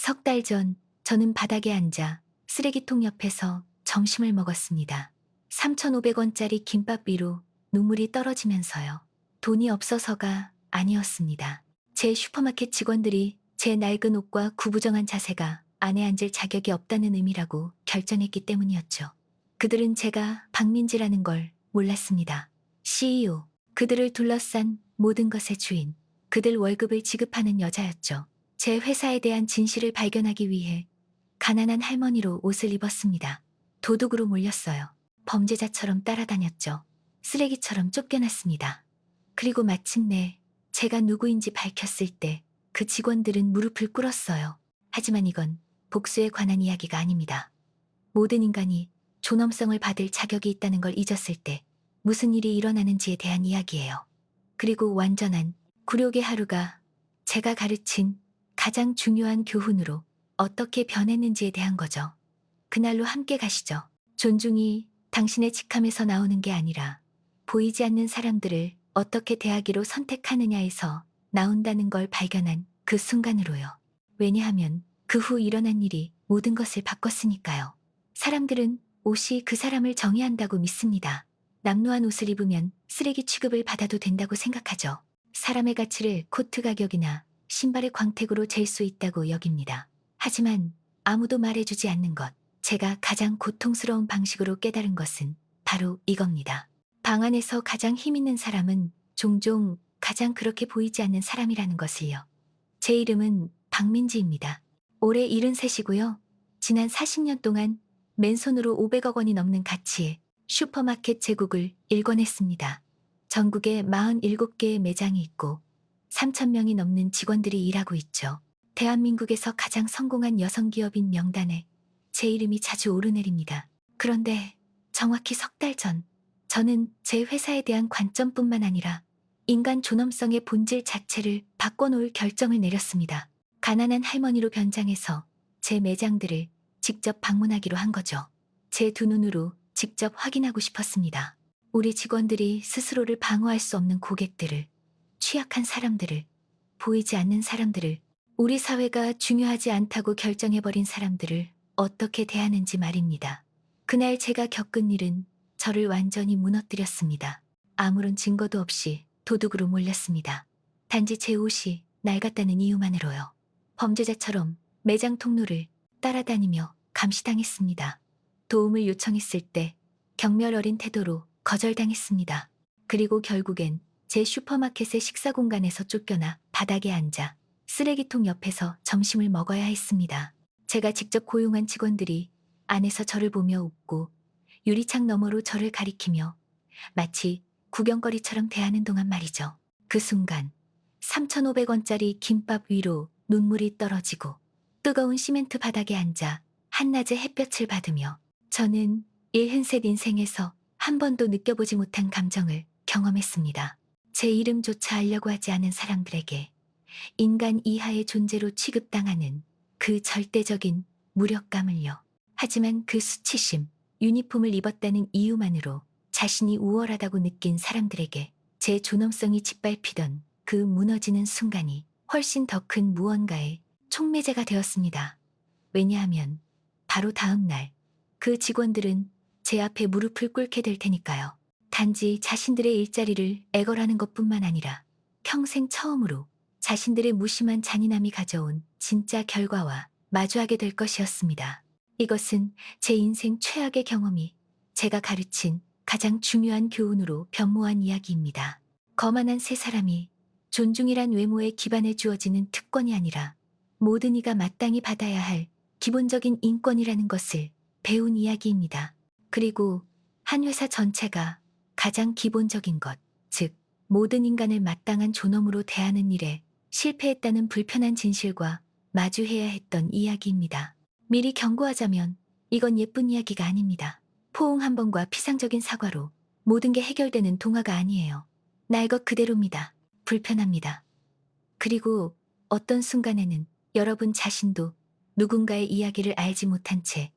석 달 전 저는 바닥에 앉아 쓰레기통 옆에서 점심을 먹었습니다. 3,500원짜리 김밥 위로 눈물이 떨어지면서요. 돈이 없어서가 아니었습니다. 제 슈퍼마켓 직원들이 제 낡은 옷과 구부정한 자세가 안에 앉을 자격이 없다는 의미라고 결정했기 때문이었죠. 그들은 제가 박민지라는 걸 몰랐습니다. CEO, 그들을 둘러싼 모든 것의 주인, 그들 월급을 지급하는 여자였죠. 제 회사에 대한 진실을 발견하기 위해 가난한 할머니로 옷을 입었습니다. 도둑으로 몰렸어요. 범죄자처럼 따라다녔죠. 쓰레기처럼 쫓겨났습니다. 그리고 마침내 제가 누구인지 밝혔을 때 그 직원들은 무릎을 꿇었어요. 하지만 이건 복수에 관한 이야기가 아닙니다. 모든 인간이 존엄성을 받을 자격이 있다는 걸 잊었을 때 무슨 일이 일어나는지에 대한 이야기예요. 그리고 완전한 굴욕의 하루가 제가 가르친 가장 중요한 교훈으로 어떻게 변했는지에 대한 거죠. 그날로 함께 가시죠. 존중이 당신의 직함에서 나오는 게 아니라 보이지 않는 사람들을 어떻게 대하기로 선택하느냐에서 나온다는 걸 발견한 그 순간으로요. 왜냐하면 그 후 일어난 일이 모든 것을 바꿨으니까요. 사람들은 옷이 그 사람을 정의한다고 믿습니다. 남루한 옷을 입으면 쓰레기 취급을 받아도 된다고 생각하죠. 사람의 가치를 코트 가격이나 신발의 광택으로 잴 수 있다고 여깁니다. 하지만 아무도 말해주지 않는 것, 제가 가장 고통스러운 방식으로 깨달은 것은 바로 이겁니다. 방 안에서 가장 힘 있는 사람은 종종 가장 그렇게 보이지 않는 사람이라는 것을요. 제 이름은 박민지입니다. 올해 73이고요. 지난 40년 동안 맨손으로 500억 원이 넘는 가치의 슈퍼마켓 제국을 일궈냈습니다. 전국에 47개의 매장이 있고 3,000명이 넘는 직원들이 일하고 있죠. 대한민국에서 가장 성공한 여성 기업인 명단에 제 이름이 자주 오르내립니다. 그런데 정확히 석 달 전, 저는 제 회사에 대한 관점뿐만 아니라 인간 존엄성의 본질 자체를 바꿔놓을 결정을 내렸습니다. 가난한 할머니로 변장해서 제 매장들을 직접 방문하기로 한 거죠. 제 두 눈으로 직접 확인하고 싶었습니다. 우리 직원들이 스스로를 방어할 수 없는 고객들을, 취약한 사람들을, 보이지 않는 사람들을, 우리 사회가 중요하지 않다고 결정해버린 사람들을 어떻게 대하는지 말입니다. 그날 제가 겪은 일은 저를 완전히 무너뜨렸습니다. 아무런 증거도 없이 도둑으로 몰렸습니다. 단지 제 옷이 낡았다는 이유만으로요. 범죄자처럼 매장 통로를 따라다니며 감시당했습니다. 도움을 요청했을 때 경멸 어린 태도로 거절당했습니다. 그리고 결국엔 제 슈퍼마켓의 식사 공간에서 쫓겨나 바닥에 앉아 쓰레기통 옆에서 점심을 먹어야 했습니다. 제가 직접 고용한 직원들이 안에서 저를 보며 웃고 유리창 너머로 저를 가리키며 마치 구경거리처럼 대하는 동안 말이죠. 그 순간 3,500원짜리 김밥 위로 눈물이 떨어지고 뜨거운 시멘트 바닥에 앉아 한낮의 햇볕을 받으며 저는 일흔셋 인생에서 한 번도 느껴보지 못한 감정을 경험했습니다. 제 이름조차 알려고 하지 않은 사람들에게 인간 이하의 존재로 취급당하는 그 절대적인 무력감을요. 하지만 그 수치심, 유니폼을 입었다는 이유만으로 자신이 우월하다고 느낀 사람들에게 제 존엄성이 짓밟히던 그 무너지는 순간이 훨씬 더 큰 무언가의 촉매제가 되었습니다. 왜냐하면 바로 다음 날 그 직원들은 제 앞에 무릎을 꿇게 될 테니까요. 단지 자신들의 일자리를 애걸하는 것뿐만 아니라 평생 처음으로 자신들의 무심한 잔인함이 가져온 진짜 결과와 마주하게 될 것이었습니다. 이것은 제 인생 최악의 경험이 제가 가르친 가장 중요한 교훈으로 변모한 이야기입니다. 거만한 세 사람이 존중이란 외모에 기반해 주어지는 특권이 아니라 모든 이가 마땅히 받아야 할 기본적인 인권이라는 것을 배운 이야기입니다. 그리고 한 회사 전체가 가장 기본적인 것, 즉 모든 인간을 마땅한 존엄으로 대하는 일에 실패했다는 불편한 진실과 마주해야 했던 이야기입니다. 미리 경고하자면 이건 예쁜 이야기가 아닙니다. 포옹 한 번과 피상적인 사과로 모든 게 해결되는 동화가 아니에요. 날 것 그대로입니다. 불편합니다. 그리고 어떤 순간에는 여러분 자신도 누군가의 이야기를 알지 못한 채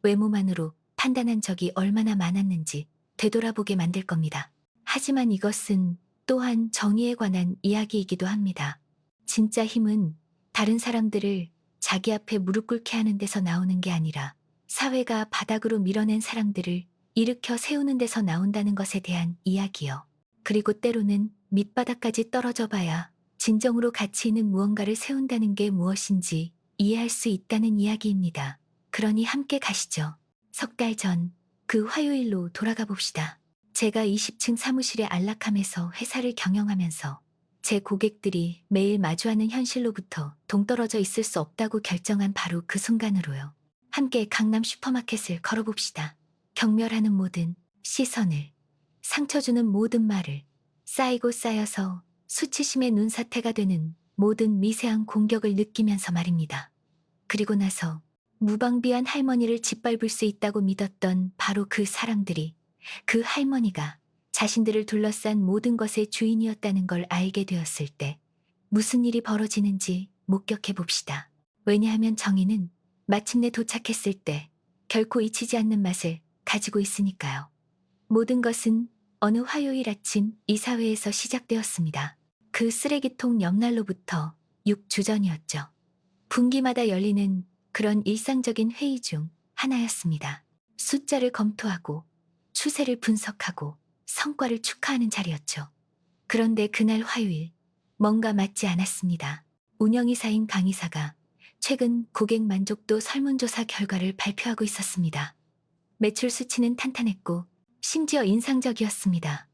외모만으로 판단한 적이 얼마나 많았는지 되돌아보게 만들 겁니다. 하지만 이것은 또한 정의에 관한 이야기이기도 합니다. 진짜 힘은 다른 사람들을 자기 앞에 무릎 꿇게 하는 데서 나오는 게 아니라 사회가 바닥으로 밀어낸 사람들을 일으켜 세우는 데서 나온다는 것에 대한 이야기요. 그리고 때로는 밑바닥까지 떨어져 봐야 진정으로 가치 있는 무언가를 세운다는 게 무엇인지 이해할 수 있다는 이야기입니다. 그러니 함께 가시죠. 석 달 전 그 화요일로 돌아가 봅시다. 제가 20층 사무실에 안락함에서 회사를 경영하면서 제 고객들이 매일 마주하는 현실로부터 동떨어져 있을 수 없다고 결정한 바로 그 순간으로요. 함께 강남 슈퍼마켓을 걸어봅시다. 경멸하는 모든 시선을, 상처 주는 모든 말을, 쌓이고 쌓여서 수치심의 눈사태가 되는 모든 미세한 공격을 느끼면서 말입니다. 그리고 나서 무방비한 할머니를 짓밟을 수 있다고 믿었던 바로 그 사람들이, 그 할머니가 자신들을 둘러싼 모든 것의 주인이었다는 걸 알게 되었을 때 무슨 일이 벌어지는지 목격해 봅시다. 왜냐하면 정의는 마침내 도착했을 때 결코 잊히지 않는 맛을 가지고 있으니까요. 모든 것은 어느 화요일 아침 이사회에서 시작되었습니다. 그 쓰레기통 옆날로부터 6주 전이었죠. 분기마다 열리는 그런 일상적인 회의 중 하나였습니다. 숫자를 검토하고 추세를 분석하고 성과를 축하하는 자리였죠. 그런데 그날 화요일 뭔가 맞지 않았습니다. 운영이사인 강 이사가 최근 고객 만족도 설문조사 결과를 발표하고 있었습니다. 매출 수치는 탄탄했고 심지어 인상적이었습니다.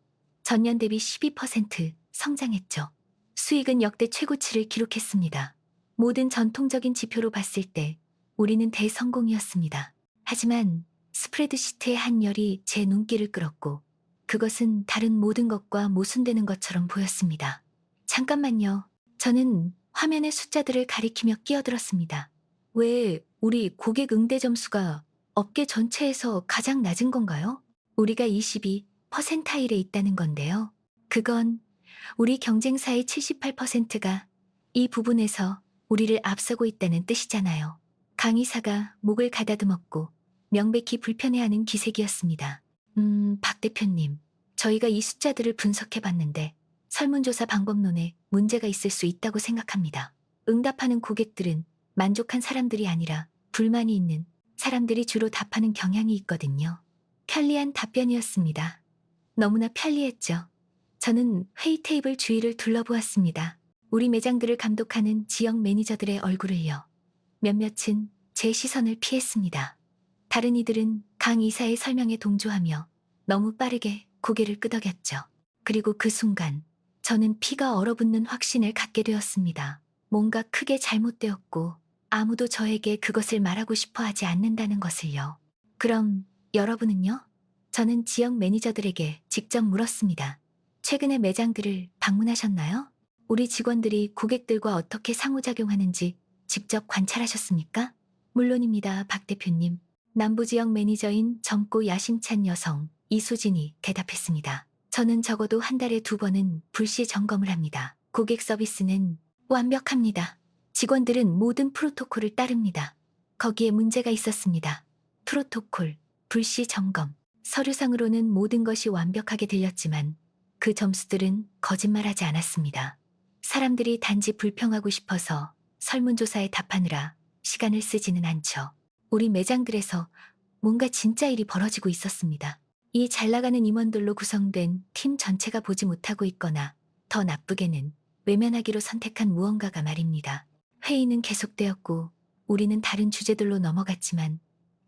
전년 대비 12% 성장했죠. 수익은 역대 최고치를 기록했습니다. 모든 전통적인 지표로 봤을 때 우리는 대성공이었습니다. 하지만 스프레드시트의 한 열이 제 눈길을 끌었고 그것은 다른 모든 것과 모순되는 것처럼 보였습니다. 잠깐만요. 저는 화면의 숫자들을 가리키며 끼어들었습니다. 왜 우리 고객 응대 점수가 업계 전체에서 가장 낮은 건가요? 우리가 22%에 있다는 건데요. 그건 우리 경쟁사의 78%가 이 부분에서 우리를 앞서고 있다는 뜻이잖아요. 강 이사가 목을 가다듬었고 명백히 불편해하는 기색이었습니다. 박 대표님, 저희가 이 숫자들을 분석해 봤는데 설문조사 방법론에 문제가 있을 수 있다고 생각합니다. 응답하는 고객들은 만족한 사람들이 아니라 불만이 있는 사람들이 주로 답하는 경향이 있거든요. 편리한 답변이었습니다. 너무나 편리했죠. 저는 회의 테이블 주위를 둘러보았습니다. 우리 매장들을 감독하는 지역 매니저들의 얼굴을요. 몇몇은 제 시선을 피했습니다. 다른 이들은 강 이사의 설명에 동조하며 너무 빠르게 고개를 끄덕였죠. 그리고 그 순간 저는 피가 얼어붙는 확신을 갖게 되었습니다. 뭔가 크게 잘못되었고 아무도 저에게 그것을 말하고 싶어 하지 않는다는 것을요. 그럼 여러분은요? 저는 지역 매니저들에게 직접 물었습니다. 최근에 매장들을 방문하셨나요? 우리 직원들이 고객들과 어떻게 상호작용하는지 직접 관찰하셨습니까? 물론입니다, 박 대표님. 남부지역 매니저인 젊고 야심찬 여성 이수진이 대답했습니다. 저는 적어도 한 달에 2번은 불시 점검을 합니다. 고객 서비스는 완벽합니다. 직원들은 모든 프로토콜을 따릅니다. 거기에 문제가 있었습니다. 프로토콜, 불시 점검. 서류상으로는 모든 것이 완벽하게 들렸지만 그 점수들은 거짓말하지 않았습니다. 사람들이 단지 불평하고 싶어서 설문조사에 답하느라 시간을 쓰지는 않죠. 우리 매장들에서 뭔가 진짜 일이 벌어지고 있었습니다. 이 잘나가는 임원들로 구성된 팀 전체가 보지 못하고 있거나 더 나쁘게는 외면하기로 선택한 무언가가 말입니다. 회의는 계속되었고 우리는 다른 주제들로 넘어갔지만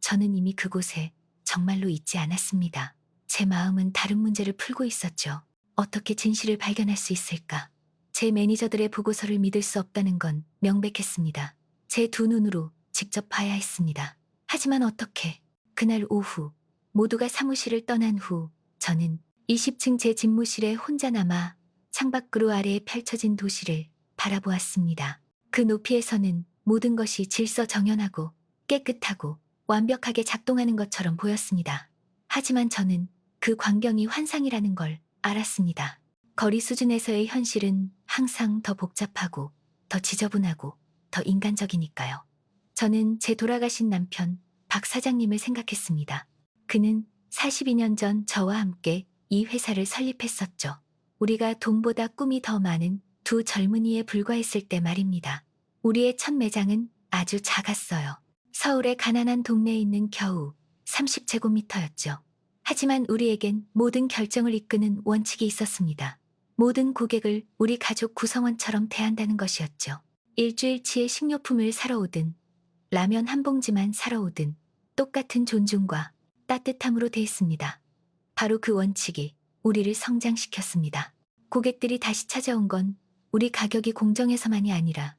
저는 이미 그곳에 정말로 있지 않았습니다. 제 마음은 다른 문제를 풀고 있었죠. 어떻게 진실을 발견할 수 있을까? 제 매니저들의 보고서를 믿을 수 없다는 건 명백했습니다. 제 두 눈으로 직접 봐야 했습니다. 하지만 어떻게? 그날 오후 모두가 사무실을 떠난 후 저는 20층 제 집무실에 혼자 남아 창밖으로 아래에 펼쳐진 도시를 바라보았습니다. 그 높이에서는 모든 것이 질서정연하고 깨끗하고 완벽하게 작동하는 것처럼 보였습니다. 하지만 저는 그 광경이 환상이라는 걸 알았습니다. 거리 수준에서의 현실은 항상 더 복잡하고 더 지저분하고 더 인간적이니까요. 저는 제 돌아가신 남편 박 사장님을 생각했습니다. 그는 42년 전 저와 함께 이 회사를 설립했었죠. 우리가 돈보다 꿈이 더 많은 두 젊은이에 불과했을 때 말입니다. 우리의 첫 매장은 아주 작았어요. 서울의 가난한 동네에 있는 겨우 30제곱미터였죠. 하지만 우리에겐 모든 결정을 이끄는 원칙이 있었습니다. 모든 고객을 우리 가족 구성원처럼 대한다는 것이었죠. 일주일치의 식료품을 사러 오든 라면 한 봉지만 사러 오든 똑같은 존중과 따뜻함으로 대했습니다. 바로 그 원칙이 우리를 성장시켰습니다. 고객들이 다시 찾아온 건 우리 가격이 공정해서만이 아니라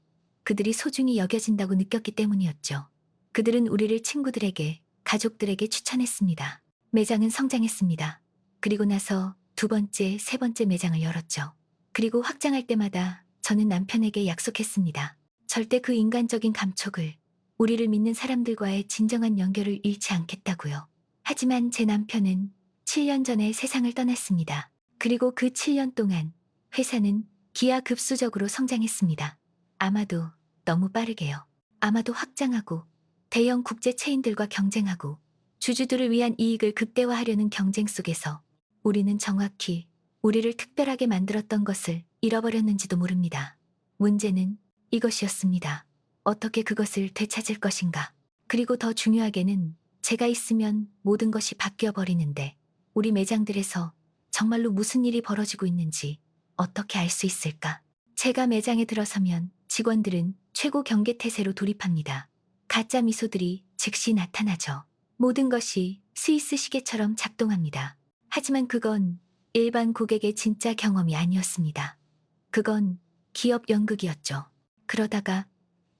그들이 소중히 여겨진다고 느꼈기 때문이었죠. 그들은 우리를 친구들에게, 가족들에게 추천했습니다. 매장은 성장했습니다. 그리고 나서 두 번째, 세 번째 매장을 열었죠. 그리고 확장할 때마다 저는 남편에게 약속했습니다. 절대 그 인간적인 감촉을, 우리를 믿는 사람들과의 진정한 연결을 잃지 않겠다고요. 하지만 제 남편은 7년 전에 세상을 떠났습니다. 그리고 그 7년 동안 회사는 기하급수적으로 성장했습니다. 아마도 너무 빠르게요. 아마도 확장하고 대형 국제 체인들과 경쟁하고 주주들을 위한 이익을 극대화하려는 경쟁 속에서 우리는 정확히 우리를 특별하게 만들었던 것을 잃어버렸는지도 모릅니다. 문제는 이것이었습니다. 어떻게 그것을 되찾을 것인가. 그리고 더 중요하게는 제가 있으면 모든 것이 바뀌어 버리는데 우리 매장들에서 정말로 무슨 일이 벌어지고 있는지 어떻게 알 수 있을까? 제가 매장에 들어서면 직원들은 최고 경계태세로 돌입합니다. 가짜 미소들이 즉시 나타나죠. 모든 것이 스위스 시계처럼 작동합니다. 하지만 그건 일반 고객의 진짜 경험이 아니었습니다. 그건 기업 연극이었죠. 그러다가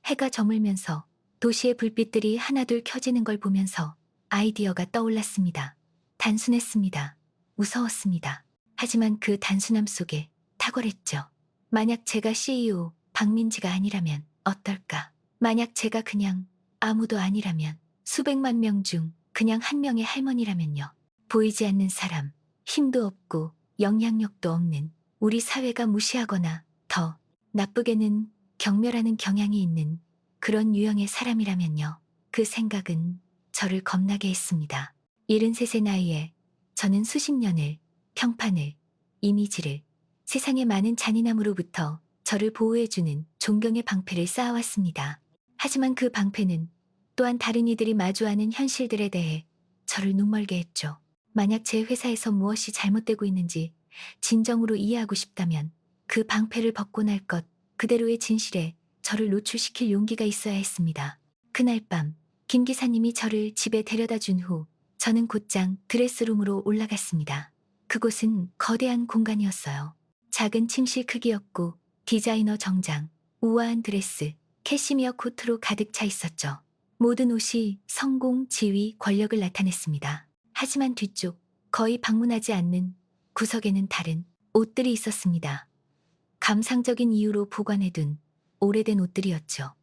해가 저물면서 도시의 불빛들이 하나둘 켜지는 걸 보면서 아이디어가 떠올랐습니다. 단순했습니다. 무서웠습니다. 하지만 그 단순함 속에 탁월했죠. 만약 제가 CEO 박민지가 아니라면 어떨까? 만약 제가 그냥 아무도 아니라면, 수백만 명 중 그냥 한 명의 할머니라면요. 보이지 않는 사람, 힘도 없고 영향력도 없는 우리 사회가 무시하거나 더 나쁘게는 경멸하는 경향이 있는 그런 유형의 사람이라면요. 그 생각은 저를 겁나게 했습니다. 73의 나이에 저는 수십 년을, 평판을, 이미지를, 세상의 많은 잔인함으로부터 저를 보호해주는 존경의 방패를 쌓아왔습니다. 하지만 그 방패는 또한 다른 이들이 마주하는 현실들에 대해 저를 눈멀게 했죠. 만약 제 회사에서 무엇이 잘못되고 있는지 진정으로 이해하고 싶다면 그 방패를 벗고 날 것 그대로의 진실에 저를 노출시킬 용기가 있어야 했습니다. 그날 밤 김 기사님이 저를 집에 데려다 준 후 저는 곧장 드레스룸으로 올라갔습니다. 그곳은 거대한 공간이었어요. 작은 침실 크기였고 디자이너 정장, 우아한 드레스, 캐시미어 코트로 가득 차 있었죠. 모든 옷이 성공, 지위, 권력을 나타냈습니다. 하지만 뒤쪽, 거의 방문하지 않는 구석에는 다른 옷들이 있었습니다. 감상적인 이유로 보관해둔 오래된 옷들이었죠.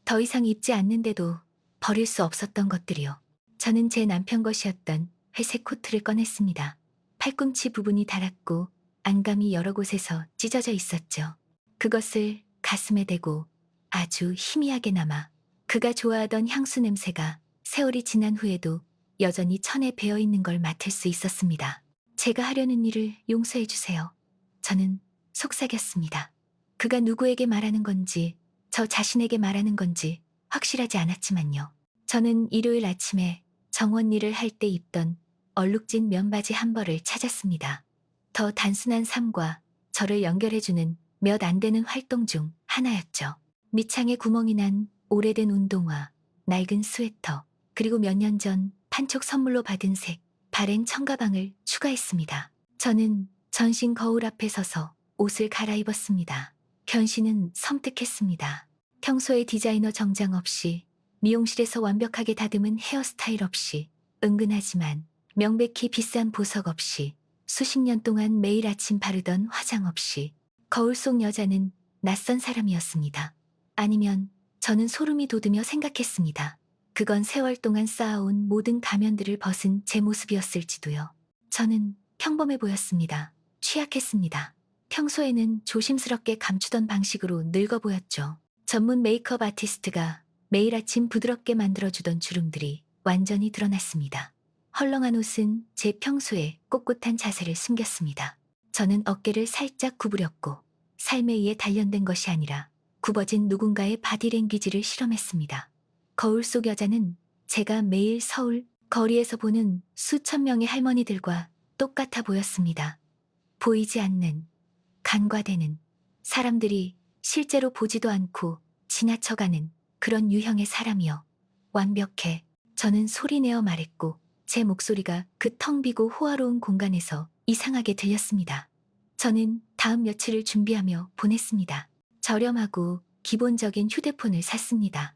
더 이상 입지 않는데도 버릴 수 없었던 것들이요. 저는 제 남편 것이었던 회색 코트를 꺼냈습니다. 팔꿈치 부분이 닳았고 안감이 여러 곳에서 찢어져 있었죠. 그것을 가슴에 대고 아주 희미하게 남아 그가 좋아하던 향수 냄새가 세월이 지난 후에도 여전히 천에 배어 있는 걸 맡을 수 있었습니다. 제가 하려는 일을 용서해 주세요. 저는 속삭였습니다. 그가 누구에게 말하는 건지 저 자신에게 말하는 건지 확실하지 않았지만요. 저는 일요일 아침에 정원 일을 할 때 입던 얼룩진 면바지 한 벌을 찾았습니다. 더 단순한 삶과 저를 연결해주는 몇 안 되는 활동 중 하나였죠. 밑창에 구멍이 난 오래된 운동화, 낡은 스웨터, 그리고 몇 년 전 판촉 선물로 받은 색, 바랜 청가방을 추가했습니다. 저는 전신 거울 앞에 서서 옷을 갈아입었습니다. 변신은 섬뜩했습니다. 평소에 디자이너 정장 없이, 미용실에서 완벽하게 다듬은 헤어스타일 없이, 은근하지만 명백히 비싼 보석 없이, 수십 년 동안 매일 아침 바르던 화장 없이, 거울 속 여자는 낯선 사람이었습니다. 아니면 저는 소름이 돋으며 생각했습니다. 그건 세월 동안 쌓아온 모든 가면들을 벗은 제 모습이었을지도요. 저는 평범해 보였습니다. 취약했습니다. 평소에는 조심스럽게 감추던 방식으로 늙어 보였죠. 전문 메이크업 아티스트가 매일 아침 부드럽게 만들어주던 주름들이 완전히 드러났습니다. 헐렁한 옷은 제 평소에 꼿꼿한 자세를 숨겼습니다. 저는 어깨를 살짝 구부렸고 삶에 의해 단련된 것이 아니라 굽어진 누군가의 바디랭귀지를 실험했습니다. 거울 속 여자는 제가 매일 서울 거리에서 보는 수천 명의 할머니들과 똑같아 보였습니다. 보이지 않는, 간과되는, 사람들이 실제로 보지도 않고 지나쳐가는 그런 유형의 사람이여. 완벽해. 저는 소리내어 말했고 제 목소리가 그 텅 비고 호화로운 공간에서 이상하게 들렸습니다. 저는 다음 며칠을 준비하며 보냈습니다. 저렴하고 기본적인 휴대폰을 샀습니다.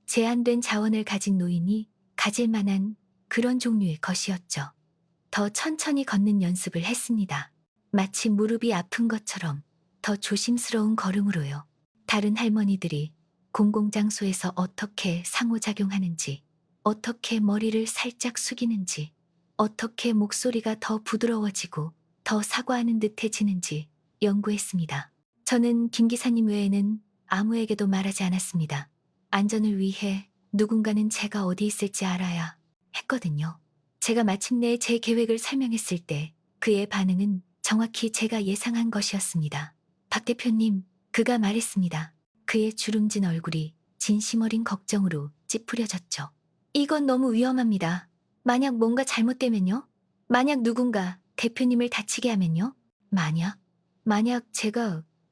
제한된 자원을 가진 노인이 가질 만한 그런 종류의 것이었죠. 더 천천히 걷는 연습을 했습니다. 마치 무릎이 아픈 것처럼 더 조심스러운 걸음으로요. 다른 할머니들이 공공장소에서 어떻게 상호작용하는지, 어떻게 머리를 살짝 숙이는지, 어떻게 목소리가 더 부드러워지고 더 사과하는 듯해지는지 연구했습니다. 저는 김 기사님 외에는 아무에게도 말하지 않았습니다. 안전을 위해 누군가는 제가 어디 있을지 알아야 했거든요. 제가 마침내 제 계획을 설명했을 때 그의 반응은 정확히 제가 예상한 것이었습니다. 박 대표님, 그가 말했습니다. 그의 주름진 얼굴이 진심 어린 걱정으로 찌푸려졌죠. 이건 너무 위험합니다. 만약 뭔가 잘못되면요? 만약 누군가 대표님을 다치게 하면요? 만약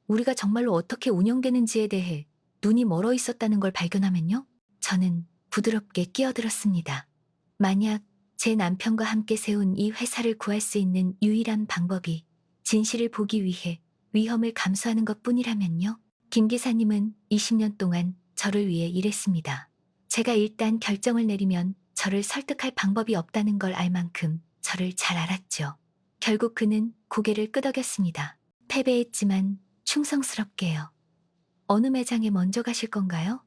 우리가 정말로 어떻게 운영되는지에 대해 눈이 멀어 있었다는 걸 발견하면요? 저는 부드럽게 끼어들었습니다. 만약 제 남편과 함께 세운 이 회사를 구할 수 있는 유일한 방법이 진실을 보기 위해 위험을 감수하는 것뿐이라면요? 김 기사님은 20년 동안 저를 위해 일했습니다. 제가 일단 결정을 내리면 저를 설득할 방법이 없다는 걸 알 만큼 저를 잘 알았죠. 결국 그는 고개를 끄덕였습니다. 패배했지만 충성스럽게요. 어느 매장에 먼저 가실 건가요?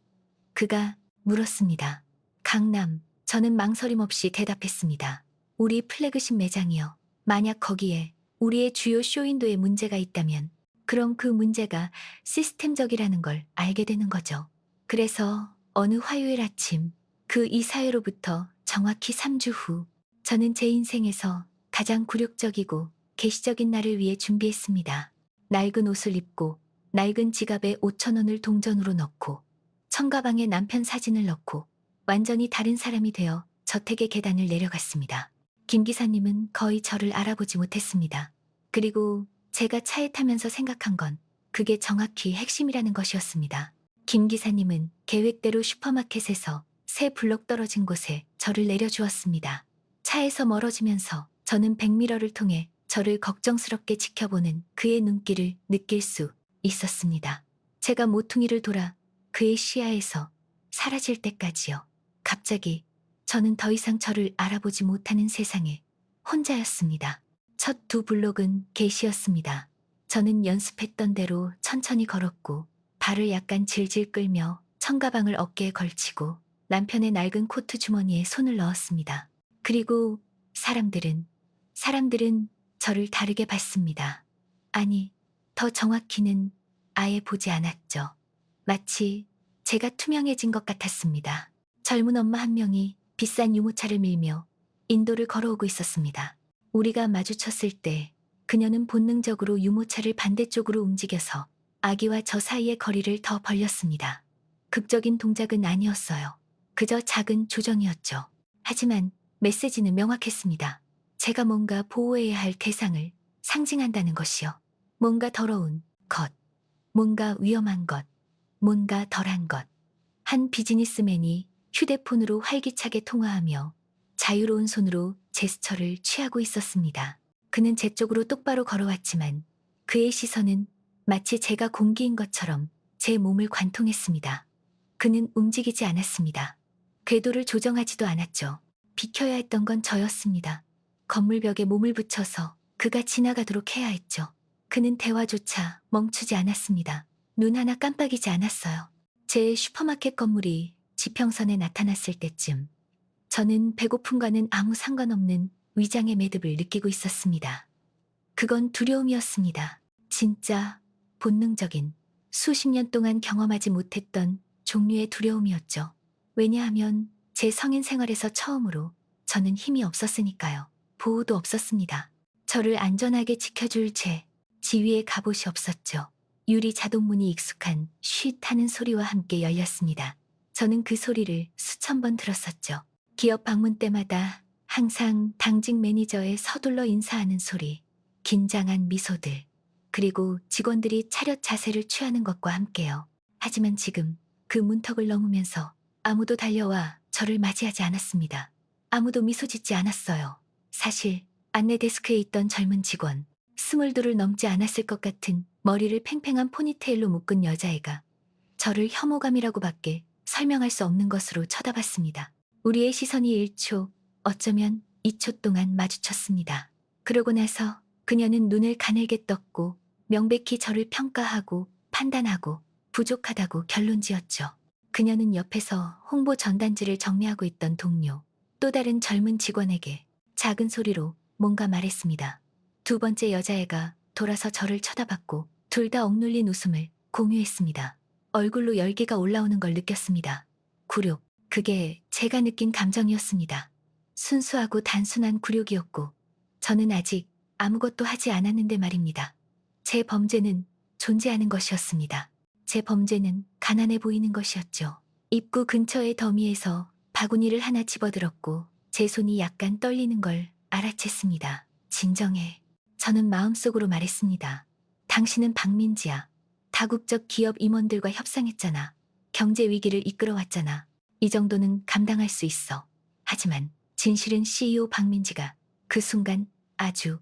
그가 물었습니다. 강남. 저는 망설임 없이 대답했습니다. 우리 플래그십 매장이요. 만약 거기에 우리의 주요 쇼윈도에 문제가 있다면 그럼 그 문제가 시스템적이라는 걸 알게 되는 거죠. 그래서 어느 화요일 아침 그 이사회로부터 정확히 3주 후 저는 제 인생에서 가장 굴욕적이고 계시적인 날을 위해 준비했습니다. 낡은 옷을 입고 낡은 지갑에 5천 원을 동전으로 넣고 청가방에 남편 사진을 넣고 완전히 다른 사람이 되어 저택의 계단을 내려갔습니다. 김 기사님은 거의 저를 알아보지 못했습니다. 그리고 제가 차에 타면서 생각한 건 그게 정확히 핵심이라는 것이었습니다. 김 기사님은 계획대로 슈퍼마켓에서 세 블록 떨어진 곳에 저를 내려주었습니다. 차에서 멀어지면서 저는 백미러를 통해 저를 걱정스럽게 지켜보는 그의 눈길을 느낄 수 있었습니다. 제가 모퉁이를 돌아 그의 시야에서 사라질 때까지요. 갑자기 저는 더 이상 저를 알아보지 못하는 세상에 혼자였습니다. 첫 두 블록은 게시였습니다. 저는 연습했던 대로 천천히 걸었고 발을 약간 질질 끌며 청가방을 어깨에 걸치고 남편의 낡은 코트 주머니에 손을 넣었습니다. 그리고 사람들은 저를 다르게 봤습니다. 아니, 더 정확히는 아예 보지 않았죠. 마치 제가 투명해진 것 같았습니다. 젊은 엄마 한 명이 비싼 유모차를 밀며 인도를 걸어오고 있었습니다. 우리가 마주쳤을 때 그녀는 본능적으로 유모차를 반대쪽으로 움직여서 아기와 저 사이의 거리를 더 벌렸습니다. 극적인 동작은 아니었어요. 그저 작은 조정이었죠. 하지만 메시지는 명확했습니다. 제가 뭔가 보호해야 할 대상을 상징한다는 것이요. 뭔가 더러운 것, 뭔가 위험한 것, 뭔가 덜한 것. 한 비즈니스맨이 휴대폰으로 활기차게 통화하며 자유로운 손으로 제스처를 취하고 있었습니다. 그는 제 쪽으로 똑바로 걸어왔지만 그의 시선은 마치 제가 공기인 것처럼 제 몸을 관통했습니다. 그는 움직이지 않았습니다. 궤도를 조정하지도 않았죠. 비켜야 했던 건 저였습니다. 건물벽에 몸을 붙여서 그가 지나가도록 해야 했죠. 그는 대화조차 멈추지 않았습니다. 눈 하나 깜빡이지 않았어요. 제 슈퍼마켓 건물이 지평선에 나타났을 때쯤 저는 배고픔과는 아무 상관없는 위장의 매듭을 느끼고 있었습니다. 그건 두려움이었습니다. 진짜 본능적인 수십 년 동안 경험하지 못했던 종류의 두려움이었죠. 왜냐하면 제 성인 생활에서 처음으로 저는 힘이 없었으니까요. 보호도 없었습니다. 저를 안전하게 지켜줄 제 지위의 갑옷이 없었죠. 유리 자동문이 익숙한 쉿 하는 소리와 함께 열렸습니다. 저는 그 소리를 수천 번 들었었죠. 기업 방문 때마다 항상 당직 매니저의 서둘러 인사하는 소리, 긴장한 미소들, 그리고 직원들이 차렷 자세를 취하는 것과 함께요. 하지만 지금 그 문턱을 넘으면서 아무도 달려와 저를 맞이하지 않았습니다. 아무도 미소 짓지 않았어요. 사실 안내 데스크에 있던 젊은 직원, 22을 넘지 않았을 것 같은 머리를 팽팽한 포니테일로 묶은 여자애가 저를 혐오감이라고밖에 설명할 수 없는 것으로 쳐다봤습니다. 우리의 시선이 1초, 어쩌면 2초 동안 마주쳤습니다. 그러고 나서 그녀는 눈을 가늘게 떴고 명백히 저를 평가하고 판단하고 부족하다고 결론지었죠. 그녀는 옆에서 홍보 전단지를 정리하고 있던 동료, 또 다른 젊은 직원에게 작은 소리로 뭔가 말했습니다. 두 번째 여자애가 돌아서 저를 쳐다봤고 둘 다 억눌린 웃음을 공유했습니다. 얼굴로 열기가 올라오는 걸 느꼈습니다. 굴욕, 그게 제가 느낀 감정이었습니다. 순수하고 단순한 굴욕이었고 저는 아직 아무것도 하지 않았는데 말입니다. 제 범죄는 존재하는 것이었습니다. 제 범죄는 가난해 보이는 것이었죠. 입구 근처의 더미에서 바구니를 하나 집어들었고 제 손이 약간 떨리는 걸 알아챘습니다. 진정해. 저는 마음속으로 말했습니다. 당신은 박민지야. 다국적 기업 임원들과 협상했잖아. 경제 위기를 이끌어왔잖아. 이 정도는 감당할 수 있어. 하지만 진실은 CEO 박민지가 그 순간 아주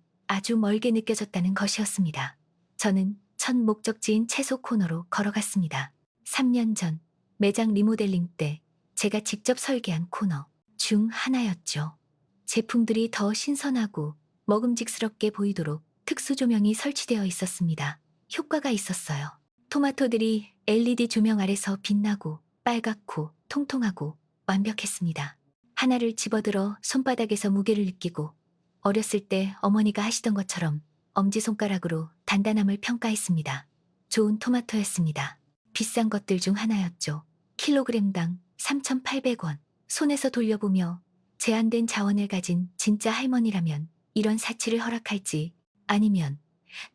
멀게 느껴졌다는 것이었습니다. 저는 첫 목적지인 채소 코너로 걸어갔습니다. 3년 전 매장 리모델링 때 제가 직접 설계한 코너 중 하나였죠. 제품들이 더 신선하고 먹음직스럽게 보이도록 특수 조명이 설치되어 있었습니다. 효과가 있었어요. 토마토들이 LED 조명 아래서 빛나고 빨갛고 통통하고 완벽했습니다. 하나를 집어들어 손바닥에서 무게를 느끼고 어렸을 때 어머니가 하시던 것처럼 엄지손가락으로 단단함을 평가했습니다. 좋은 토마토였습니다. 비싼 것들 중 하나였죠. 킬로그램당 3,800원. 손에서 돌려보며 제한된 자원을 가진 진짜 할머니라면 이런 사치를 허락할지 아니면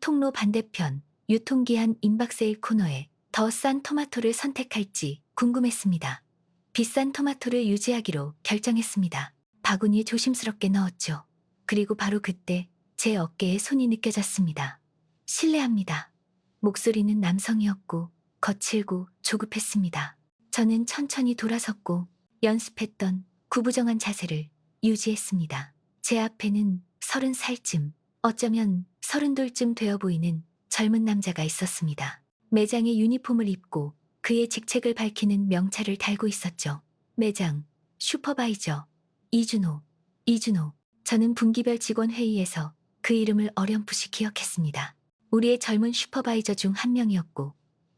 통로 반대편 유통기한 임박세일 코너에 더 싼 토마토를 선택할지 궁금했습니다. 비싼 토마토를 유지하기로 결정했습니다. 바구니에 조심스럽게 넣었죠. 그리고 바로 그때 제 어깨에 손이 느껴졌습니다. 실례합니다. 목소리는 남성이었고 거칠고 조급했습니다. 저는 천천히 돌아섰고 연습했던 구부정한 자세를 유지했습니다. 제 앞에는 30살쯤, 어쩌면 32쯤 되어 보이는 젊은 남자가 있었습니다. 매장의 유니폼을 입고 그의 직책을 밝히는 명찰을 달고 있었죠. 매장, 슈퍼바이저, 이준호. 저는 분기별 직원 회의에서 그 이름을 어렴풋이 기억했습니다. 우리의 젊은 슈퍼바이저 중 한 명이었고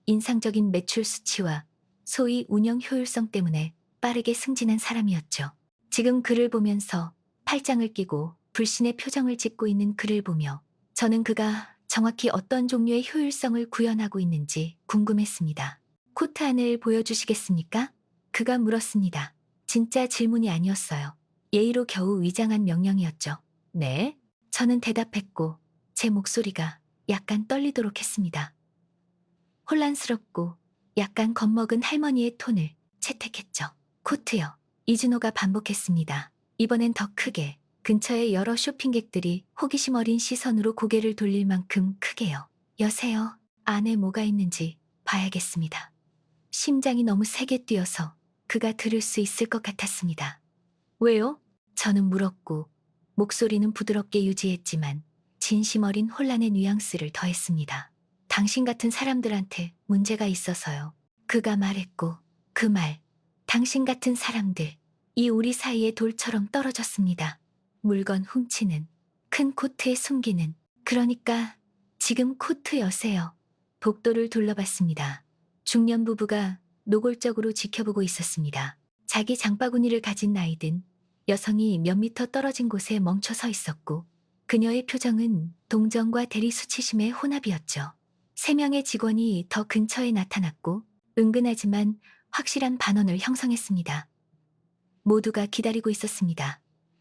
인상적인 매출 수치와 소위 운영 효율성 때문에 빠르게 승진한 사람이었죠. 지금 그를 보면서 팔짱을 끼고 불신의 표정을 짓고 있는 그를 보며 저는 그가 정확히 어떤 종류의 효율성을 구현하고 있는지 궁금했습니다. 코트 안을 보여주시겠습니까? 그가 물었습니다. 진짜 질문이 아니었어요. 예의로 겨우 위장한 명령이었죠. 네? 저는 대답했고 제 목소리가 약간 떨리도록 했습니다. 혼란스럽고 약간 겁먹은 할머니의 톤을 채택했죠. 코트요. 이준호가 반복했습니다. 이번엔 더 크게. 근처의 여러 쇼핑객들이 호기심 어린 시선으로 고개를 돌릴 만큼 크게요. 여세요. 안에 뭐가 있는지 봐야겠습니다. 심장이 너무 세게 뛰어서 그가 들을 수 있을 것 같았습니다. 왜요? 저는 물었고 목소리는 부드럽게 유지했지만 진심 어린 혼란의 뉘앙스를 더했습니다. 당신 같은 사람들한테 문제가 있어서요. 그가 말했고 그 말, 당신 같은 사람들, 이 우리 사이에 돌처럼 떨어졌습니다. 물건 훔치는, 큰 코트에 숨기는, 그러니까 지금 코트 여세요. 복도를 둘러봤습니다. 중년 부부가 노골적으로 지켜보고 있었습니다. 자기 장바구니를 가진 나이든 여성이 몇 미터 떨어진 곳에 멈춰 서 있었고 그녀의 표정은 동정과 대리 수치심의 혼합이었죠. 3명의 직원이 더 근처에 나타났고 은근하지만 확실한 반언을 형성했습니다. 모두가 기다리고 있었습니다.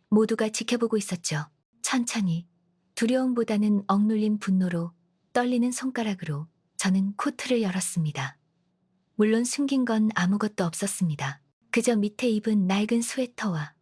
모두가 지켜보고 있었죠. 천천히, 두려움보다는 억눌린 분노로, 떨리는 손가락으로 저는 코트를 열었습니다. 물론 숨긴 건 아무것도 없었습니다. 그저 밑에 입은 낡은 스웨터와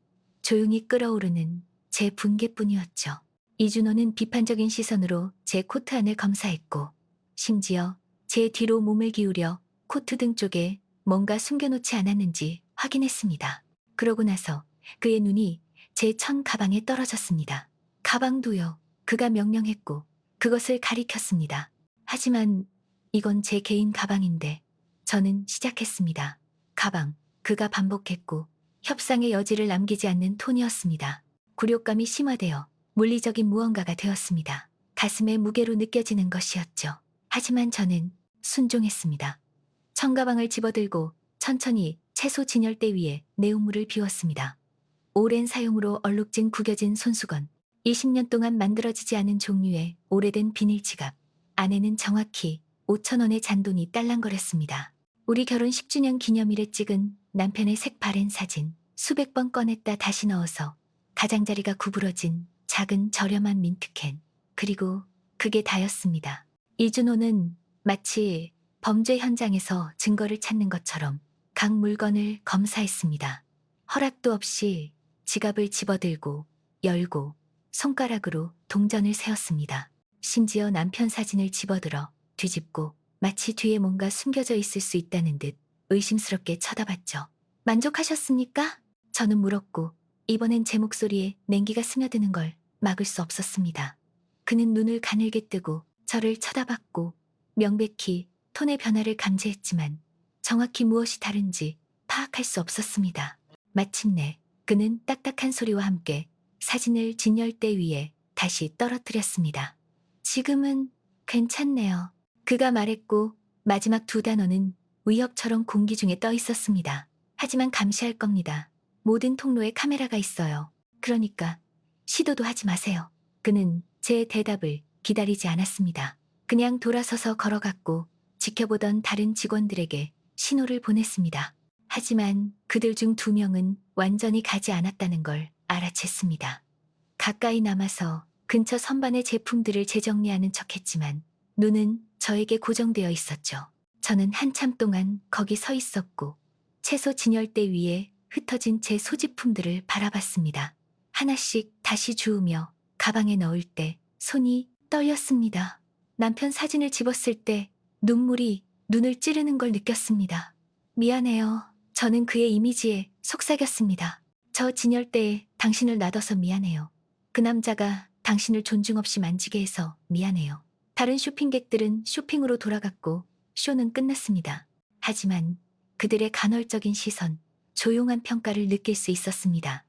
조용히 끓어오르는 제 분개뿐이었죠. 이준호는 비판적인 시선으로 제 코트 안을 검사했고, 심지어 제 뒤로 몸을 기울여 코트 등 쪽에 뭔가 숨겨놓지 않았는지 확인했습니다. 그러고 나서 그의 눈이 제 천 가방에 떨어졌습니다. 가방도요. 그가 명령했고 그것을 가리켰습니다. 하지만 이건 제 개인 가방인데 저는 시작했습니다. 가방, 그가 반복했고 협상의 여지를 남기지 않는 톤이었습니다. 굴욕감이 심화되어 물리적인 무언가가 되었습니다. 가슴에 무게로 느껴지는 것이었죠. 하지만 저는 순종했습니다. 청가방을 집어들고 천천히 채소 진열대 위에 내용물을 비웠습니다. 오랜 사용으로 얼룩진 구겨진 손수건, 20년 동안 만들어지지 않은 종류의 오래된 비닐 지갑, 안에는 정확히 5,000원의 잔돈이 딸랑거렸습니다. 우리 결혼 10주년 기념일에 찍은 남편의 색바랜 사진, 수백 번 꺼냈다 다시 넣어서 가장자리가 구부러진 작은 저렴한 민트캔, 그리고 그게 다였습니다. 이준호는 마치 범죄 현장에서 증거를 찾는 것처럼 각 물건을 검사했습니다. 허락도 없이 지갑을 집어들고 열고 손가락으로 동전을 세었습니다. 심지어 남편 사진을 집어들어 뒤집고 마치 뒤에 뭔가 숨겨져 있을 수 있다는 듯 의심스럽게 쳐다봤죠. 만족하셨습니까? 저는 물었고 이번엔 제 목소리에 냉기가 스며드는 걸 막을 수 없었습니다. 그는 눈을 가늘게 뜨고 저를 쳐다봤고 명백히 톤의 변화를 감지했지만 정확히 무엇이 다른지 파악할 수 없었습니다. 마침내 그는 딱딱한 소리와 함께 사진을 진열대 위에 다시 떨어뜨렸습니다. 지금은 괜찮네요. 그가 말했고 마지막 두 단어는 위협처럼 공기 중에 떠 있었습니다. 하지만 감시할 겁니다. 모든 통로에 카메라가 있어요. 그러니까 시도도 하지 마세요. 그는 제 대답을 기다리지 않았습니다. 그냥 돌아서서 걸어갔고 지켜보던 다른 직원들에게 신호를 보냈습니다. 하지만 그들 중 2명은 완전히 가지 않았다는 걸 알아챘습니다. 가까이 남아서 근처 선반의 제품들을 재정리하는 척했지만 눈은 저에게 고정되어 있었죠. 저는 한참 동안 거기 서 있었고 채소 진열대 위에 흩어진 제 소지품들을 바라봤습니다. 하나씩 다시 주우며 가방에 넣을 때 손이 떨렸습니다. 남편 사진을 집었을 때 눈물이 눈을 찌르는 걸 느꼈습니다. 미안해요. 저는 그의 이미지에 속삭였습니다. 저 진열대에 당신을 놔둬서 미안해요. 그 남자가 당신을 존중 없이 만지게 해서 미안해요. 다른 쇼핑객들은 쇼핑으로 돌아갔고 쇼는 끝났습니다. 하지만 그들의 간헐적인 시선, 조용한 평가를 느낄 수 있었습니다.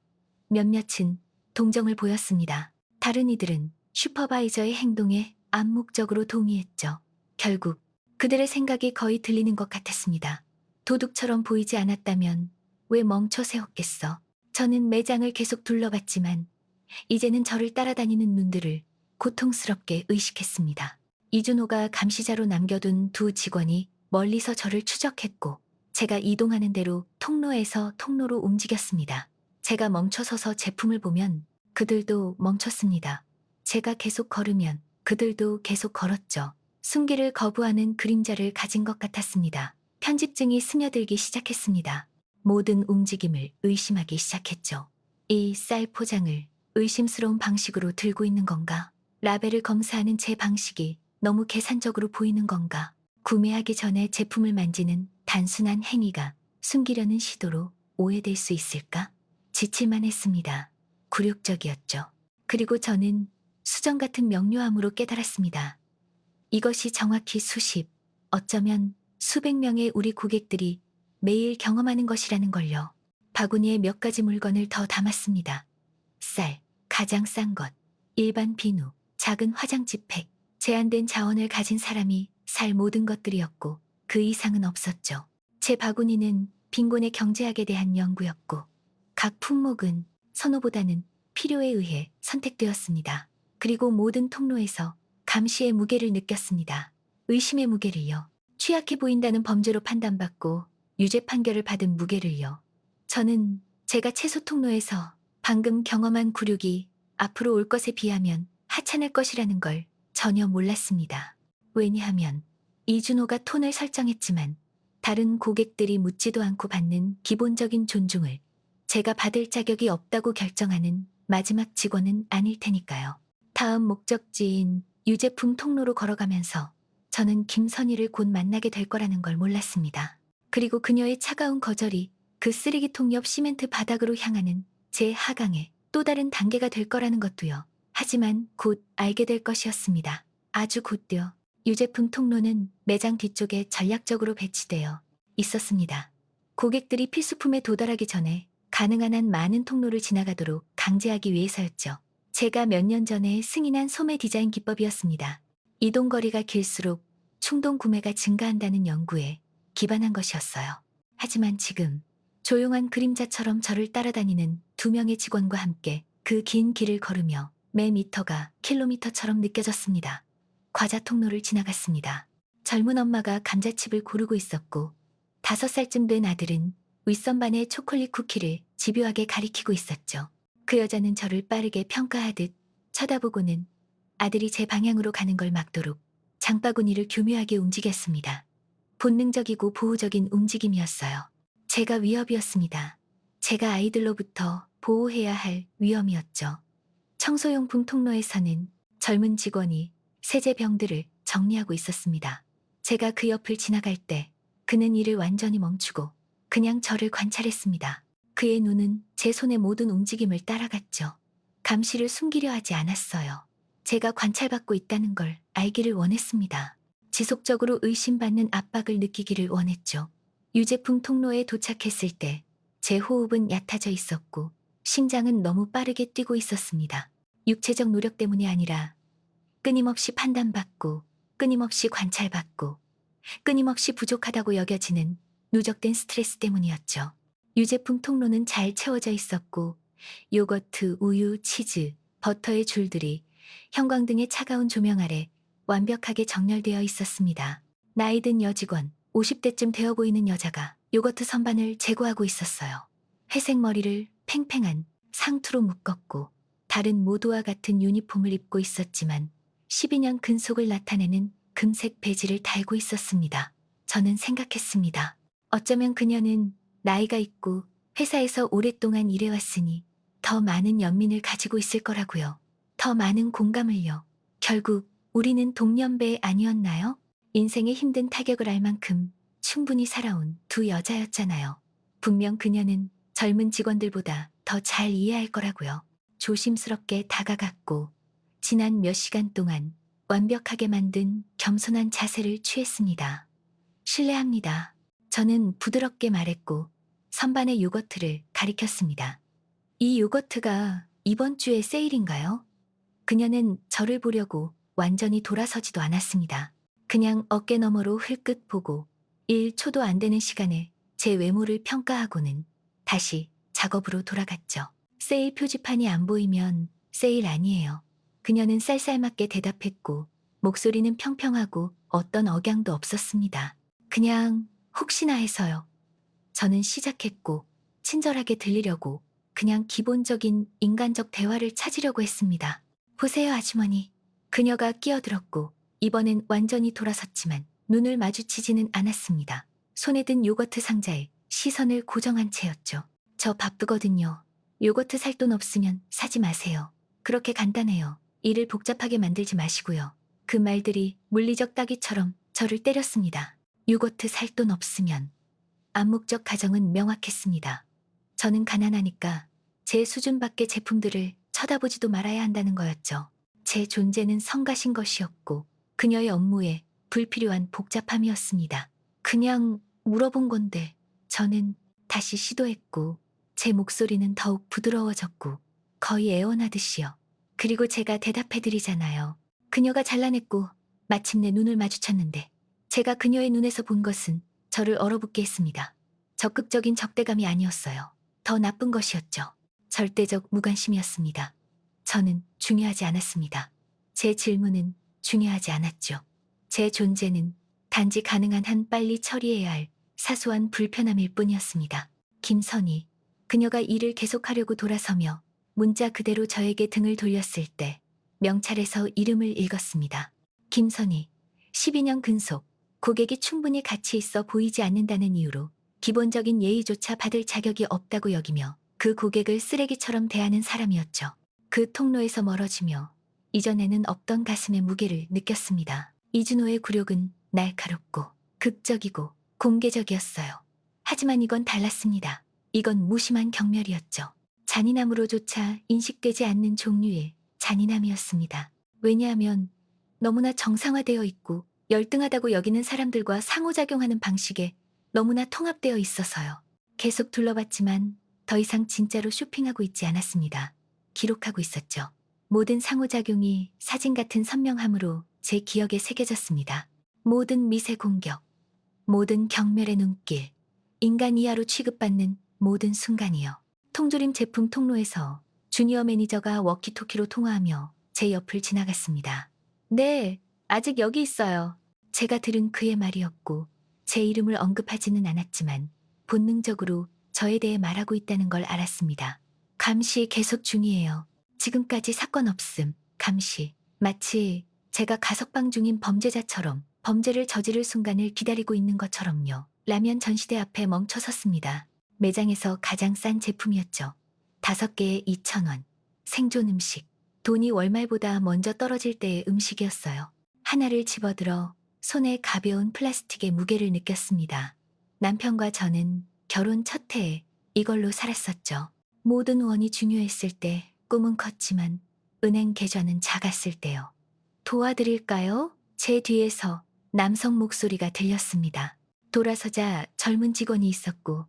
몇몇은 동정을 보였습니다. 다른 이들은 슈퍼바이저의 행동에 암묵적으로 동의했죠. 결국 그들의 생각이 거의 들리는 것 같았습니다. 도둑처럼 보이지 않았다면 왜 멈춰 세웠겠어? 저는 매장을 계속 둘러봤지만 이제는 저를 따라다니는 눈들을 고통스럽게 의식했습니다. 이준호가 감시자로 남겨둔 2 직원이 멀리서 저를 추적했고 제가 이동하는 대로 통로에서 통로로 움직였습니다. 제가 멈춰서서 제품을 보면 그들도 멈췄습니다. 제가 계속 걸으면 그들도 계속 걸었죠. 숨기를 거부하는 그림자를 가진 것 같았습니다. 편집증이 스며들기 시작했습니다. 모든 움직임을 의심하기 시작했죠. 이 쌀 포장을 의심스러운 방식으로 들고 있는 건가? 라벨을 검사하는 제 방식이 너무 계산적으로 보이는 건가? 구매하기 전에 제품을 만지는 단순한 행위가 숨기려는 시도로 오해될 수 있을까? 지칠만 했습니다. 굴욕적이었죠. 그리고 저는 수정 같은 명료함으로 깨달았습니다. 이것이 정확히 수십, 어쩌면 수백 명의 우리 고객들이 매일 경험하는 것이라는 걸요. 바구니에 몇 가지 물건을 더 담았습니다. 쌀, 가장 싼 것, 일반 비누, 작은 화장지팩, 제한된 자원을 가진 사람이 살 모든 것들이었고 그 이상은 없었죠. 제 바구니는 빈곤의 경제학에 대한 연구였고 각 품목은 선호보다는 필요에 의해 선택되었습니다. 그리고 모든 통로에서 감시의 무게를 느꼈습니다. 의심의 무게를요. 취약해 보인다는 범죄로 판단받고 유죄 판결을 받은 무게를요. 저는 제가 채소 통로에서 방금 경험한 굴욕이 앞으로 올 것에 비하면 하찮을 것이라는 걸 전혀 몰랐습니다. 왜냐하면 이준호가 톤을 설정했지만 다른 고객들이 묻지도 않고 받는 기본적인 존중을 제가 받을 자격이 없다고 결정하는 마지막 직원은 아닐 테니까요. 다음 목적지인 유제품 통로로 걸어가면서 저는 김선희를 곧 만나게 될 거라는 걸 몰랐습니다. 그리고 그녀의 차가운 거절이 그 쓰레기통 옆 시멘트 바닥으로 향하는 제 하강의 또 다른 단계가 될 거라는 것도요. 하지만 곧 알게 될 것이었습니다. 아주 곧요. 유제품 통로는 매장 뒤쪽에 전략적으로 배치되어 있었습니다. 고객들이 필수품에 도달하기 전에 가능한 한 많은 통로를 지나가도록 강제하기 위해서였죠. 제가 몇 년 전에 승인한 소매 디자인 기법이었습니다. 이동거리가 길수록 충동 구매가 증가한다는 연구에 기반한 것이었어요. 하지만 지금 조용한 그림자처럼 저를 따라다니는 두 명의 직원과 함께 그 긴 길을 걸으며 매 미터가 킬로미터처럼 느껴졌습니다. 과자 통로를 지나갔습니다. 젊은 엄마가 감자칩을 고르고 있었고 5살쯤 된 아들은 윗선반의 초콜릿 쿠키를 집요하게 가리키고 있었죠. 그 여자는 저를 빠르게 평가하듯 쳐다보고는 아들이 제 방향으로 가는 걸 막도록 장바구니를 교묘하게 움직였습니다. 본능적이고 보호적인 움직임이었어요. 제가 위협이었습니다. 제가 아이들로부터 보호해야 할 위험이었죠. 청소용품 통로에서는 젊은 직원이 세제병들을 정리하고 있었습니다. 제가 그 옆을 지나갈 때 그는 일을 완전히 멈추고 그냥 저를 관찰했습니다. 그의 눈은 제 손의 모든 움직임을 따라갔죠. 감시를 숨기려 하지 않았어요. 제가 관찰받고 있다는 걸 알기를 원했습니다. 지속적으로 의심받는 압박을 느끼기를 원했죠. 유제품 통로에 도착했을 때 제 호흡은 얕아져 있었고 심장은 너무 빠르게 뛰고 있었습니다. 육체적 노력 때문이 아니라 끊임없이 판단받고 끊임없이 관찰받고 끊임없이 부족하다고 여겨지는 누적된 스트레스 때문이었죠. 유제품 통로는 잘 채워져 있었고 요거트, 우유, 치즈, 버터의 줄들이 형광등의 차가운 조명 아래 완벽하게 정렬되어 있었습니다. 나이든 여직원, 50대쯤 되어 보이는 여자가 요거트 선반을 제거하고 있었어요. 회색 머리를 팽팽한 상투로 묶었고 다른 모두와 같은 유니폼을 입고 있었지만 12년 근속을 나타내는 금색 배지를 달고 있었습니다. 저는 생각했습니다. 어쩌면 그녀는 나이가 있고 회사에서 오랫동안 일해왔으니 더 많은 연민을 가지고 있을 거라고요. 더 많은 공감을요. 결국 우리는 동년배 아니었나요? 인생의 힘든 타격을 알 만큼 충분히 살아온 두 여자였잖아요. 분명 그녀는 젊은 직원들보다 더 잘 이해할 거라고요. 조심스럽게 다가갔고 지난 몇 시간 동안 완벽하게 만든 겸손한 자세를 취했습니다. 실례합니다. 저는 부드럽게 말했고 선반의 요거트를 가리켰습니다. 이 요거트가 이번 주에 세일인가요? 그녀는 저를 보려고 완전히 돌아서지도 않았습니다. 그냥 어깨 너머로 흘끗 보고 1초도 안 되는 시간에 제 외모를 평가하고는 다시 작업으로 돌아갔죠. 세일 표지판이 안 보이면 세일 아니에요. 그녀는 쌀쌀맞게 대답했고 목소리는 평평하고 어떤 억양도 없었습니다. 그냥 혹시나 해서요. 저는 시작했고 친절하게 들리려고 그냥 기본적인 인간적 대화를 찾으려고 했습니다. 보세요, 아주머니. 그녀가 끼어들었고 이번엔 완전히 돌아섰지만 눈을 마주치지는 않았습니다. 손에 든 요거트 상자에 시선을 고정한 채였죠. 저 바쁘거든요. 요거트 살 돈 없으면 사지 마세요. 그렇게 간단해요. 일을 복잡하게 만들지 마시고요. 그 말들이 물리적 따귀처럼 저를 때렸습니다. 요거트 살 돈 없으면. 암묵적 가정은 명확했습니다. 저는 가난하니까 제 수준 밖의 제품들을 쳐다보지도 말아야 한다는 거였죠. 제 존재는 성가신 것이었고 그녀의 업무에 불필요한 복잡함이었습니다. 그냥 물어본 건데 저는 다시 시도했고 제 목소리는 더욱 부드러워졌고 거의 애원하듯이요. 그리고 제가 대답해드리잖아요. 그녀가 잘라냈고 마침내 눈을 마주쳤는데 제가 그녀의 눈에서 본 것은 저를 얼어붙게 했습니다. 적극적인 적대감이 아니었어요. 더 나쁜 것이었죠. 절대적 무관심이었습니다. 저는 중요하지 않았습니다. 제 질문은 중요하지 않았죠. 제 존재는 단지 가능한 한 빨리 처리해야 할 사소한 불편함일 뿐이었습니다. 김선희, 그녀가 일을 계속하려고 돌아서며 문자 그대로 저에게 등을 돌렸을 때 명찰에서 이름을 읽었습니다. 김선희, 12년 근속, 고객이 충분히 가치 있어 보이지 않는다는 이유로 기본적인 예의조차 받을 자격이 없다고 여기며 그 고객을 쓰레기처럼 대하는 사람이었죠. 그 통로에서 멀어지며 이전에는 없던 가슴의 무게를 느꼈습니다. 이준호의 굴욕은 날카롭고 극적이고 공개적이었어요. 하지만 이건 달랐습니다. 이건 무심한 경멸이었죠. 잔인함으로조차 인식되지 않는 종류의 잔인함이었습니다. 왜냐하면 너무나 정상화되어 있고 열등하다고 여기는 사람들과 상호작용하는 방식에 너무나 통합되어 있어서요. 계속 둘러봤지만 더 이상 진짜로 쇼핑하고 있지 않았습니다. 기록하고 있었죠. 모든 상호작용이 사진 같은 선명함으로 제 기억에 새겨졌습니다. 모든 미세 공격, 모든 경멸의 눈길, 인간 이하로 취급받는 모든 순간이요. 통조림 제품 통로에서 주니어 매니저가 워키토키로 통화하며 제 옆을 지나갔습니다. 네, 아직 여기 있어요. 제가 들은 그의 말이었고 제 이름을 언급하지는 않았지만 본능적으로 저에 대해 말하고 있다는 걸 알았습니다. 감시 계속 중이에요. 지금까지 사건 없음, 감시. 마치 제가 가석방 중인 범죄자처럼 범죄를 저지를 순간을 기다리고 있는 것처럼요. 라면 전시대 앞에 멈춰 섰습니다. 매장에서 가장 싼 제품이었죠. 5개에 2,000원. 생존 음식. 돈이 월말보다 먼저 떨어질 때의 음식이었어요. 하나를 집어들어 손에 가벼운 플라스틱의 무게를 느꼈습니다. 남편과 저는 결혼 첫 해에 이걸로 살았었죠. 모든 원이 중요했을 때 꿈은 컸지만 은행 계좌는 작았을 때요. 도와드릴까요? 제 뒤에서 남성 목소리가 들렸습니다. 돌아서자 젊은 직원이 있었고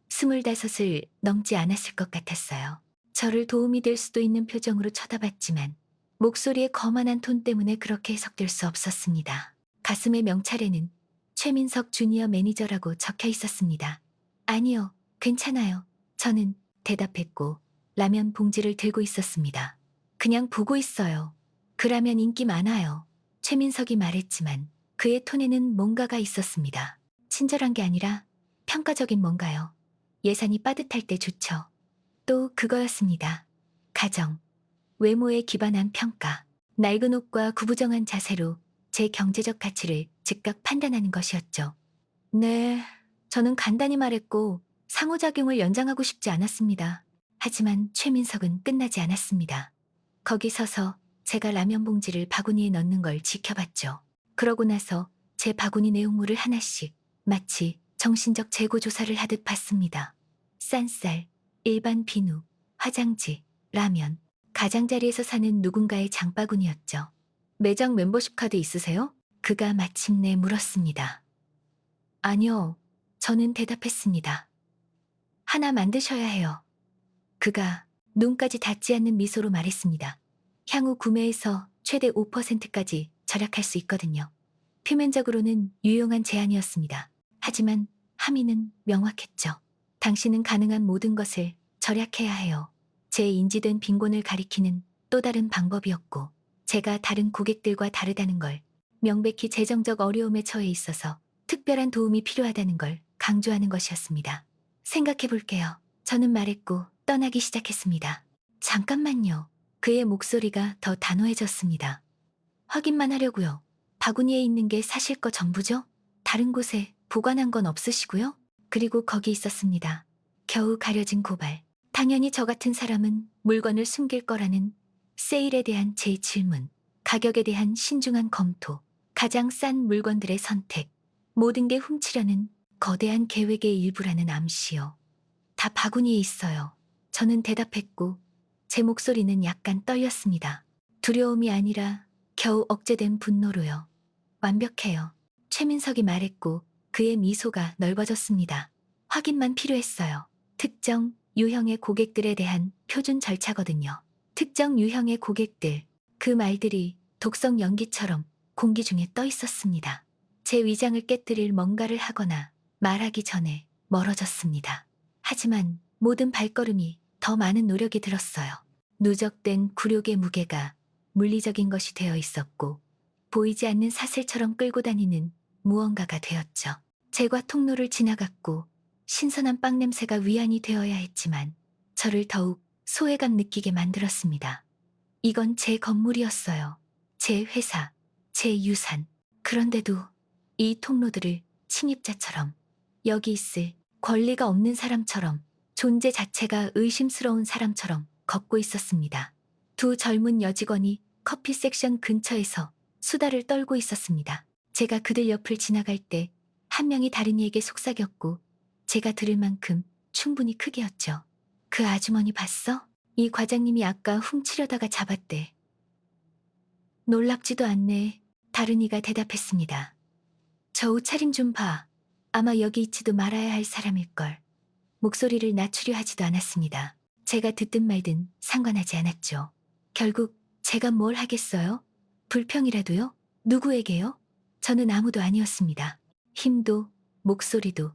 25을 넘지 않았을 것 같았어요. 저를 도움이 될 수도 있는 표정으로 쳐다봤지만 목소리의 거만한 톤 때문에 그렇게 해석될 수 없었습니다. 가슴의 명찰에는 최민석 주니어 매니저라고 적혀 있었습니다. 아니요, 괜찮아요. 저는 대답했고 라면 봉지를 들고 있었습니다. 그냥 보고 있어요. 그 라면 인기 많아요. 최민석이 말했지만 그의 톤에는 뭔가가 있었습니다. 친절한 게 아니라 평가적인 뭔가요. 예산이 빠듯할 때 좋죠. 또 그거였습니다. 가정, 외모에 기반한 평가, 낡은 옷과 구부정한 자세로 제 경제적 가치를 즉각 판단하는 것이었죠. 네, 저는 간단히 말했고 상호작용을 연장하고 싶지 않았습니다. 하지만 최민석은 끝나지 않았습니다. 거기 서서 제가 라면 봉지를 바구니에 넣는 걸 지켜봤죠. 그러고 나서 제 바구니 내용물을 하나씩 마치 정신적 재고 조사를 하듯 봤습니다. 싼 쌀, 일반 비누, 화장지, 라면, 가장자리에서 사는 누군가의 장바구니였죠. 매장 멤버십 카드 있으세요? 그가 마침내 물었습니다. 아니요, 저는 대답했습니다. 하나 만드셔야 해요. 그가 눈까지 닿지 않는 미소로 말했습니다. 향후 구매에서 최대 5%까지 절약할 수 있거든요. 표면적으로는 유용한 제안이었습니다. 하지만 함의는 명확했죠. 당신은 가능한 모든 것을 절약해야 해요. 제 인지된 빈곤을 가리키는 또 다른 방법이었고, 제가 다른 고객들과 다르다는 걸, 명백히 재정적 어려움에 처해 있어서 특별한 도움이 필요하다는 걸 강조하는 것이었습니다. 생각해 볼게요. 저는 말했고 떠나기 시작했습니다. 잠깐만요. 그의 목소리가 더 단호해졌습니다. 확인만 하려고요. 바구니에 있는 게 사실 거 전부죠? 다른 곳에 보관한 건 없으시고요? 그리고 거기 있었습니다. 겨우 가려진 고발. 당연히 저 같은 사람은 물건을 숨길 거라는 세일에 대한 제 질문, 가격에 대한 신중한 검토, 가장 싼 물건들의 선택, 모든 게 훔치려는 거대한 계획의 일부라는 암시요. 다 바구니에 있어요. 저는 대답했고 제 목소리는 약간 떨렸습니다. 두려움이 아니라 겨우 억제된 분노로요. 완벽해요. 최민석이 말했고 그의 미소가 넓어졌습니다. 확인만 필요했어요. 특정 유형의 고객들에 대한 표준 절차거든요. 특정 유형의 고객들. 그 말들이 독성 연기처럼 공기 중에 떠 있었습니다. 제 위장을 깨뜨릴 뭔가를 하거나 말하기 전에 멀어졌습니다. 하지만 모든 발걸음이 더 많은 노력이 들었어요. 누적된 굴욕의 무게가 물리적인 것이 되어 있었고 보이지 않는 사슬처럼 끌고 다니는 무언가가 되었죠. 제과 통로를 지나갔고 신선한 빵 냄새가 위안이 되어야 했지만 저를 더욱 소외감 느끼게 만들었습니다. 이건 제 건물이었어요. 제 회사, 제 유산. 그런데도 이 통로들을 침입자처럼, 여기 있을 권리가 없는 사람처럼, 존재 자체가 의심스러운 사람처럼 걷고 있었습니다. 두 젊은 여직원이 커피 섹션 근처에서 수다를 떨고 있었습니다. 제가 그들 옆을 지나갈 때 한 명이 다른 이에게 속삭였고 제가 들을 만큼 충분히 크게였죠. 그 아주머니 봤어? 이 과장님이 아까 훔치려다가 잡았대. 놀랍지도 않네. 다른 이가 대답했습니다. 저 옷차림 좀 봐. 아마 여기 있지도 말아야 할 사람일걸. 목소리를 낮추려 하지도 않았습니다. 제가 듣든 말든 상관하지 않았죠. 결국 제가 뭘 하겠어요? 불평이라도요? 누구에게요? 저는 아무도 아니었습니다. 힘도 목소리도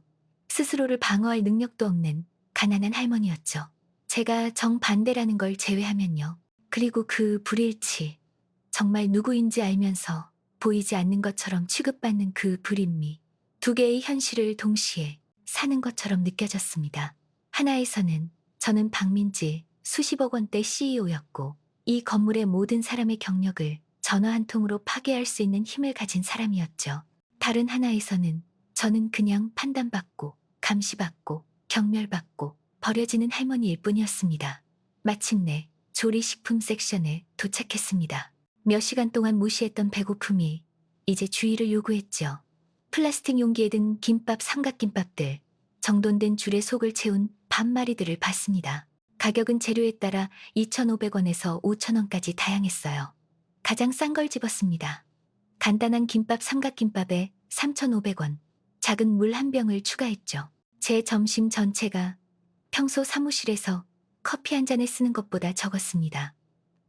스스로를 방어할 능력도 없는 가난한 할머니였죠. 제가 정반대라는 걸 제외하면요. 그리고 그 불일치, 정말 누구인지 알면서 보이지 않는 것처럼 취급받는 그 불인미, 두 개의 현실을 동시에 사는 것처럼 느껴졌습니다. 하나에서는 저는 박민지 수십억 원대 CEO였고 이 건물의 모든 사람의 경력을 전화 한 통으로 파괴할 수 있는 힘을 가진 사람이었죠. 다른 하나에서는 저는 그냥 판단받고 감시받고 경멸받고 버려지는 할머니일 뿐이었습니다. 마침내 조리식품 섹션에 도착했습니다. 몇 시간 동안 무시했던 배고픔이 이제 주의를 요구했죠. 플라스틱 용기에 든 김밥 삼각김밥들, 정돈된 줄에 속을 채운 반마리들을 봤습니다. 가격은 재료에 따라 2,500원에서 5,000원까지 다양했어요. 가장 싼 걸 집었습니다. 간단한 김밥 삼각김밥에 3,500원, 작은 물 한 병을 추가했죠. 제 점심 전체가 평소 사무실에서 커피 한 잔에 쓰는 것보다 적었습니다.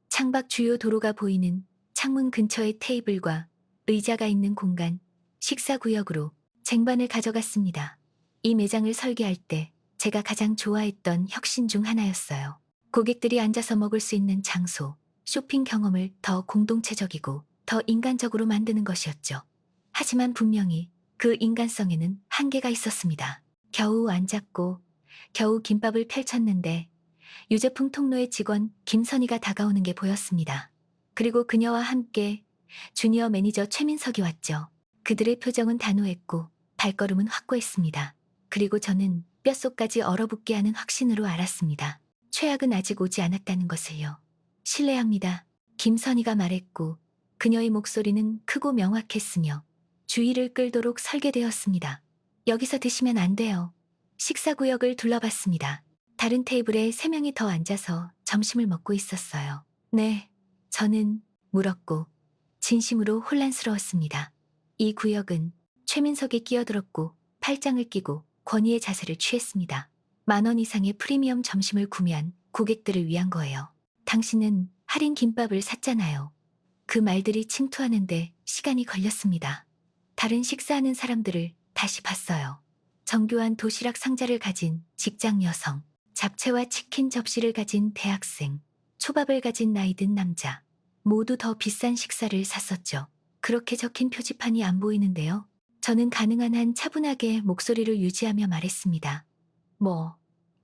창밖 주요 도로가 보이는 창문 근처의 테이블과 의자가 있는 공간, 식사구역으로 쟁반을 가져갔습니다. 이 매장을 설계할 때 제가 가장 좋아했던 혁신 중 하나였어요. 고객들이 앉아서 먹을 수 있는 장소, 쇼핑 경험을 더 공동체적이고 더 인간적으로 만드는 것이었죠. 하지만 분명히 그 인간성에는 한계가 있었습니다. 겨우 앉았고 겨우 김밥을 펼쳤는데 유제품 통로의 직원 김선희가 다가오는 게 보였습니다. 그리고 그녀와 함께 주니어 매니저 최민석이 왔죠. 그들의 표정은 단호했고 발걸음은 확고했습니다. 그리고 저는 뼛속까지 얼어붙게 하는 확신으로 알았습니다. 최악은 아직 오지 않았다는 것을요. 신뢰합니다. 김선희가 말했고 그녀의 목소리는 크고 명확했으며 주의를 끌도록 설계되었습니다. 여기서 드시면 안 돼요. 식사구역을 둘러봤습니다. 다른 테이블에 3명이 더 앉아서 점심을 먹고 있었어요. 네, 저는 물었고 진심으로 혼란스러웠습니다. 이 구역은 최민석이 끼어들었고 팔짱을 끼고 권위의 자세를 취했습니다. 10,000원 이상의 프리미엄 점심을 구매한 고객들을 위한 거예요. 당신은 할인 김밥을 샀잖아요. 그 말들이 침투하는데 시간이 걸렸습니다. 다른 식사하는 사람들을 다시 봤어요. 정교한 도시락 상자를 가진 직장 여성, 잡채와 치킨 접시를 가진 대학생, 초밥을 가진 나이든 남자, 모두 더 비싼 식사를 샀었죠. 그렇게 적힌 표지판이 안 보이는데요. 저는 가능한 한 차분하게 목소리를 유지하며 말했습니다.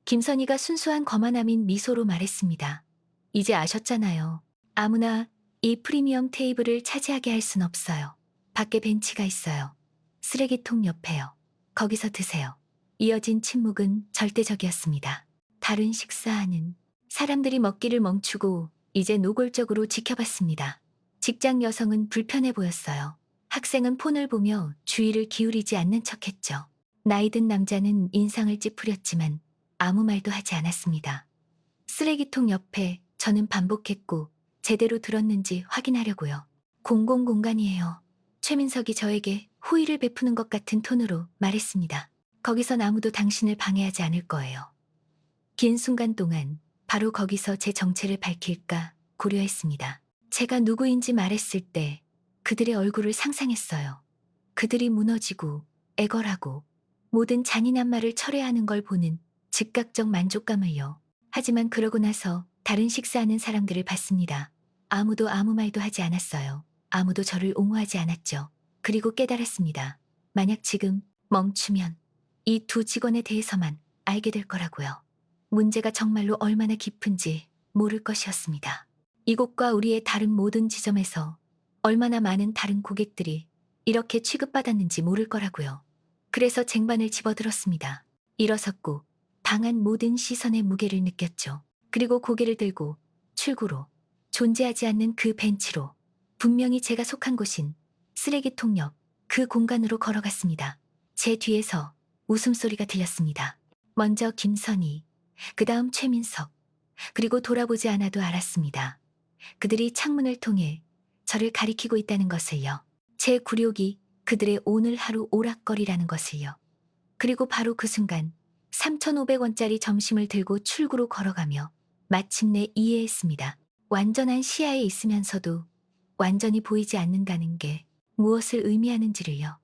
김선희가 순수한 거만함인 미소로 말했습니다. 이제 아셨잖아요. 아무나 이 프리미엄 테이블을 차지하게 할 순 없어요. 밖에 벤치가 있어요. 쓰레기통 옆에요. 거기서 드세요. 이어진 침묵은 절대적이었습니다. 다른 식사하는 사람들이 먹기를 멈추고 이제 노골적으로 지켜봤습니다. 직장 여성은 불편해 보였어요. 학생은 폰을 보며 주의를 기울이지 않는 척했죠. 나이 든 남자는 인상을 찌푸렸지만 아무 말도 하지 않았습니다. 쓰레기통 옆에 저는 반복했고 제대로 들었는지 확인하려고요. 공공공간이에요. 최민석이 저에게 호의를 베푸는 것 같은 톤으로 말했습니다. 거기선 아무도 당신을 방해하지 않을 거예요. 긴 순간 동안 바로 거기서 제 정체를 밝힐까 고려했습니다. 제가 누구인지 말했을 때 그들의 얼굴을 상상했어요. 그들이 무너지고 애걸하고 모든 잔인한 말을 철회하는 걸 보는 즉각적 만족감을요. 하지만 그러고 나서 다른 식사하는 사람들을 봤습니다. 아무도 아무 말도 하지 않았어요. 아무도 저를 옹호하지 않았죠. 그리고 깨달았습니다. 만약 지금 멈추면 이 두 직원에 대해서만 알게 될 거라고요. 문제가 정말로 얼마나 깊은지 모를 것이었습니다. 이곳과 우리의 다른 모든 지점에서 얼마나 많은 다른 고객들이 이렇게 취급받았는지 모를 거라고요. 그래서 쟁반을 집어들었습니다. 일어섰고 방안 모든 시선의 무게를 느꼈죠. 그리고 고개를 들고 출구로, 존재하지 않는 그 벤치로, 분명히 제가 속한 곳인 쓰레기통 옆 그 공간으로 걸어갔습니다. 제 뒤에서 웃음소리가 들렸습니다. 먼저 김선희, 그 다음 최민석, 그리고 돌아보지 않아도 알았습니다. 그들이 창문을 통해 저를 가리키고 있다는 것을요. 제 굴욕이 그들의 오늘 하루 오락거리라는 것을요. 그리고 바로 그 순간 3,500원짜리 점심을 들고 출구로 걸어가며 마침내 이해했습니다. 완전한 시야에 있으면서도 완전히 보이지 않는다는 게 무엇을 의미하는지를요.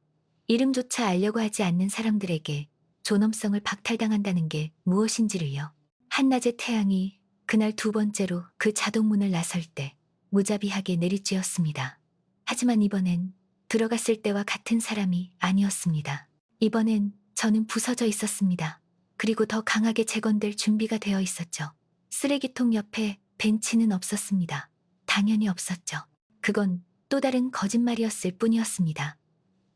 이름조차 알려고 하지 않는 사람들에게 존엄성을 박탈당한다는 게 무엇인지를요. 한낮의 태양이 그날 두 번째로 그 자동문을 나설 때 무자비하게 내리쬐었습니다. 하지만 이번엔 들어갔을 때와 같은 사람이 아니었습니다. 이번엔 저는 부서져 있었습니다. 그리고 더 강하게 재건될 준비가 되어 있었죠. 쓰레기통 옆에 벤치는 없었습니다. 당연히 없었죠. 그건 또 다른 거짓말이었을 뿐이었습니다.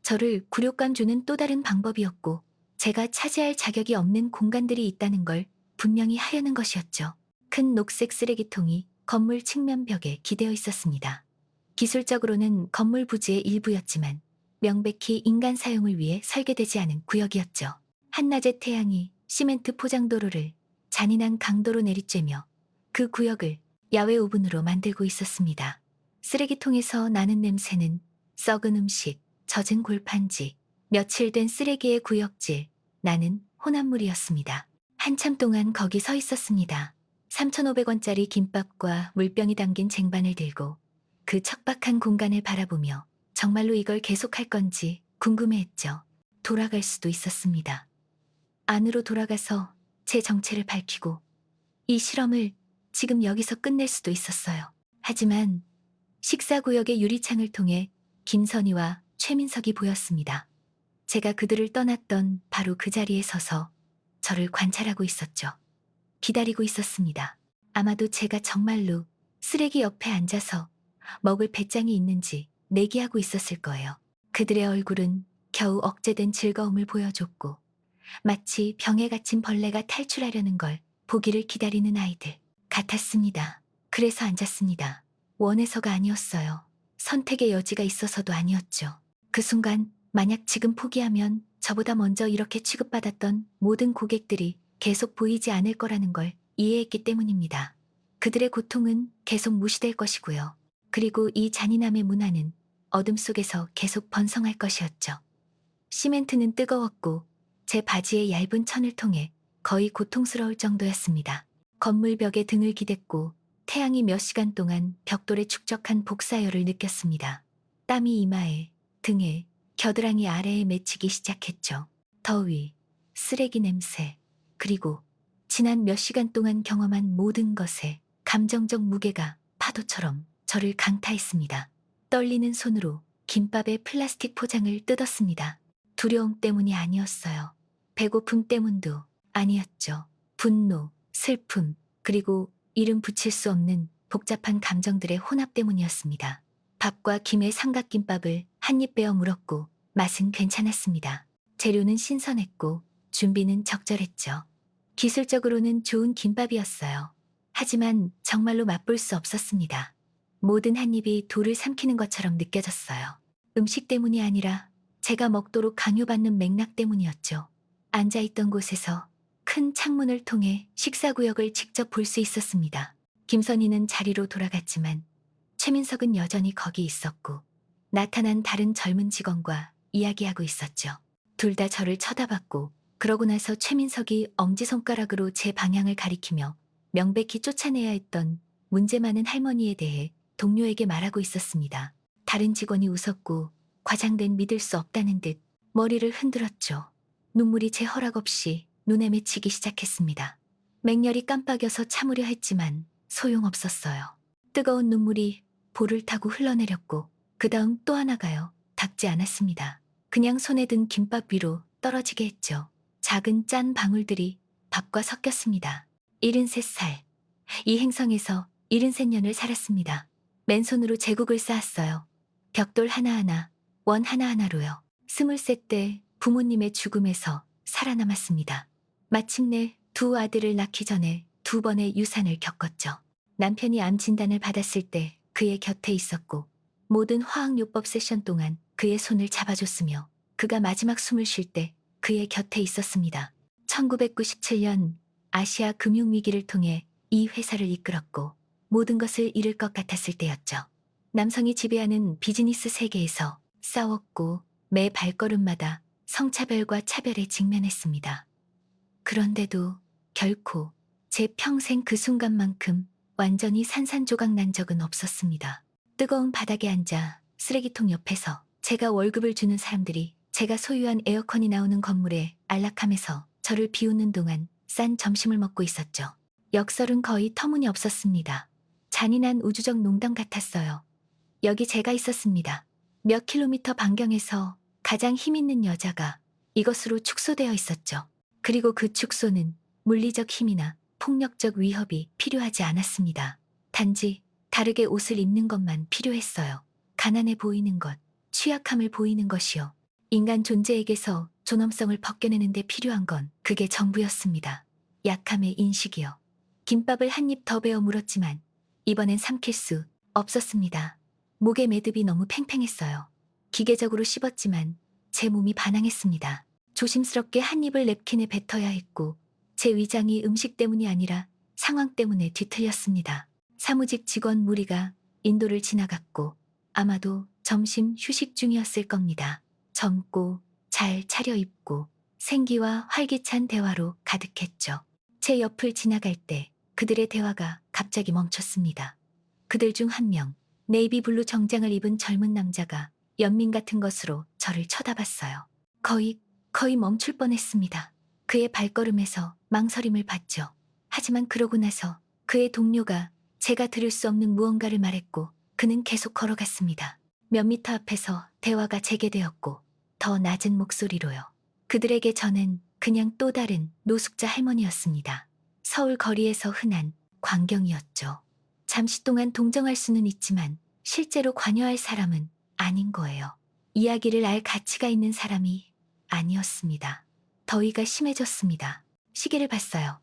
저를 굴욕감 주는 또 다른 방법이었고, 제가 차지할 자격이 없는 공간들이 있다는 걸 분명히 하려는 것이었죠. 큰 녹색 쓰레기통이 건물 측면 벽에 기대어 있었습니다. 기술적으로는 건물 부지의 일부였지만 명백히 인간 사용을 위해 설계되지 않은 구역이었죠. 한낮의 태양이 시멘트 포장도로를 잔인한 강도로 내리쬐며 그 구역을 야외 오븐으로 만들고 있었습니다. 쓰레기통에서 나는 냄새는 썩은 음식, 젖은 골판지, 며칠 된 쓰레기의 구역질, 나는 혼합물이었습니다. 한참 동안 거기 서 있었습니다. 3,500원짜리 김밥과 물병이 담긴 쟁반을 들고 그 척박한 공간을 바라보며 정말로 이걸 계속할 건지 궁금해했죠. 돌아갈 수도 있었습니다. 안으로 돌아가서 제 정체를 밝히고 이 실험을 지금 여기서 끝낼 수도 있었어요. 하지만 식사구역의 유리창을 통해 김선희와 최민석이 보였습니다. 제가 그들을 떠났던 바로 그 자리에 서서 저를 관찰하고 있었죠. 기다리고 있었습니다. 아마도 제가 정말로 쓰레기 옆에 앉아서 먹을 배짱이 있는지 내기하고 있었을 거예요. 그들의 얼굴은 겨우 억제된 즐거움을 보여줬고 마치 병에 갇힌 벌레가 탈출하려는 걸 보기를 기다리는 아이들 같았습니다. 그래서 앉았습니다. 원해서가 아니었어요. 선택의 여지가 있어서도 아니었죠. 그 순간 만약 지금 포기하면 저보다 먼저 이렇게 취급받았던 모든 고객들이 계속 보이지 않을 거라는 걸 이해했기 때문입니다. 그들의 고통은 계속 무시될 것이고요. 그리고 이 잔인함의 문화는 어둠 속에서 계속 번성할 것이었죠. 시멘트는 뜨거웠고 제 바지의 얇은 천을 통해 거의 고통스러울 정도였습니다. 건물 벽에 등을 기댔고 태양이 몇 시간 동안 벽돌에 축적한 복사열을 느꼈습니다. 땀이 이마에, 등에, 겨드랑이 아래에 맺히기 시작했죠. 더위, 쓰레기 냄새, 그리고 지난 몇 시간 동안 경험한 모든 것에 감정적 무게가 파도처럼 저를 강타했습니다. 떨리는 손으로 김밥의 플라스틱 포장을 뜯었습니다. 두려움 때문이 아니었어요. 배고픔 때문도 아니었죠. 분노, 슬픔, 그리고 이름 붙일 수 없는 복잡한 감정들의 혼합 때문이었습니다. 밥과 김의 삼각김밥을 한 입 베어 물었고 맛은 괜찮았습니다. 재료는 신선했고 준비는 적절했죠. 기술적으로는 좋은 김밥이었어요. 하지만 정말로 맛볼 수 없었습니다. 모든 한 입이 돌을 삼키는 것처럼 느껴졌어요. 음식 때문이 아니라 제가 먹도록 강요받는 맥락 때문이었죠. 앉아있던 곳에서 큰 창문을 통해 식사구역을 직접 볼 수 있었습니다. 김선희는 자리로 돌아갔지만 최민석은 여전히 거기 있었고 나타난 다른 젊은 직원과 이야기하고 있었죠. 둘 다 저를 쳐다봤고 그러고 나서 최민석이 엄지손가락으로 제 방향을 가리키며 명백히 쫓아내야 했던 문제 많은 할머니에 대해 동료에게 말하고 있었습니다. 다른 직원이 웃었고 과장된 믿을 수 없다는 듯 머리를 흔들었죠. 눈물이 제 허락 없이 눈에 맺히기 시작했습니다. 맹렬히 깜빡여서 참으려 했지만 소용없었어요. 뜨거운 눈물이 볼을 타고 흘러내렸고 그 다음 또 하나가요. 닿지 않았습니다. 그냥 손에 든 김밥 위로 떨어지게 했죠. 작은 짠 방울들이 밥과 섞였습니다. 73살. 이 행성에서 73년을 살았습니다. 맨손으로 제국을 쌓았어요. 벽돌 하나하나, 원 하나하나로요. 23 때 부모님의 죽음에서 살아남았습니다. 마침내 두 아들을 낳기 전에 두 번의 유산을 겪었죠. 남편이 암 진단을 받았을 때 그의 곁에 있었고 모든 화학요법 세션 동안 그의 손을 잡아줬으며 그가 마지막 숨을 쉴 때 그의 곁에 있었습니다. 1997년 아시아 금융위기를 통해 이 회사를 이끌었고 모든 것을 잃을 것 같았을 때였죠. 남성이 지배하는 비즈니스 세계에서 싸웠고 매 발걸음마다 성차별과 차별에 직면했습니다. 그런데도 결코 제 평생 그 순간만큼 완전히 산산조각 난 적은 없었습니다. 뜨거운 바닥에 앉아 쓰레기통 옆에서 제가 월급을 주는 사람들이 제가 소유한 에어컨이 나오는 건물에 안락함에서 저를 비웃는 동안 싼 점심을 먹고 있었죠. 역설은 거의 터무니없었습니다. 잔인한 우주적 농담 같았어요. 여기 제가 있었습니다. 몇 킬로미터 반경에서 가장 힘있는 여자가 이것으로 축소되어 있었죠. 그리고 그 축소는 물리적 힘이나 폭력적 위협이 필요하지 않았습니다. 단지 다르게 옷을 입는 것만 필요했어요. 가난해 보이는 것, 취약함을 보이는 것이요. 인간 존재에게서 존엄성을 벗겨내는 데 필요한 건 그게 전부였습니다. 약함의 인식이요. 김밥을 한 입 더 베어 물었지만 이번엔 삼킬 수 없었습니다. 목의 매듭이 너무 팽팽했어요. 기계적으로 씹었지만 제 몸이 반항했습니다. 조심스럽게 한 입을 냅킨에 뱉어야 했고 제 위장이 음식 때문이 아니라 상황 때문에 뒤틀렸습니다. 사무직 직원 무리가 인도를 지나갔고 아마도 점심 휴식 중이었을 겁니다. 젊고 잘 차려입고 생기와 활기찬 대화로 가득했죠. 제 옆을 지나갈 때 그들의 대화가 갑자기 멈췄습니다. 그들 중 한 명, 네이비 블루 정장을 입은 젊은 남자가 연민 같은 것으로 저를 쳐다봤어요. 거의 멈출 뻔했습니다. 그의 발걸음에서 망설임을 봤죠. 하지만 그러고 나서 그의 동료가 제가 들을 수 없는 무언가를 말했고 그는 계속 걸어갔습니다. 몇 미터 앞에서 대화가 재개되었고 더 낮은 목소리로요. 그들에게 저는 그냥 또 다른 노숙자 할머니였습니다. 서울 거리에서 흔한 광경이었죠. 잠시 동안 동정할 수는 있지만 실제로 관여할 사람은 아닌 거예요. 이야기를 알 가치가 있는 사람이 아니었습니다. 더위가 심해졌습니다. 시계를 봤어요.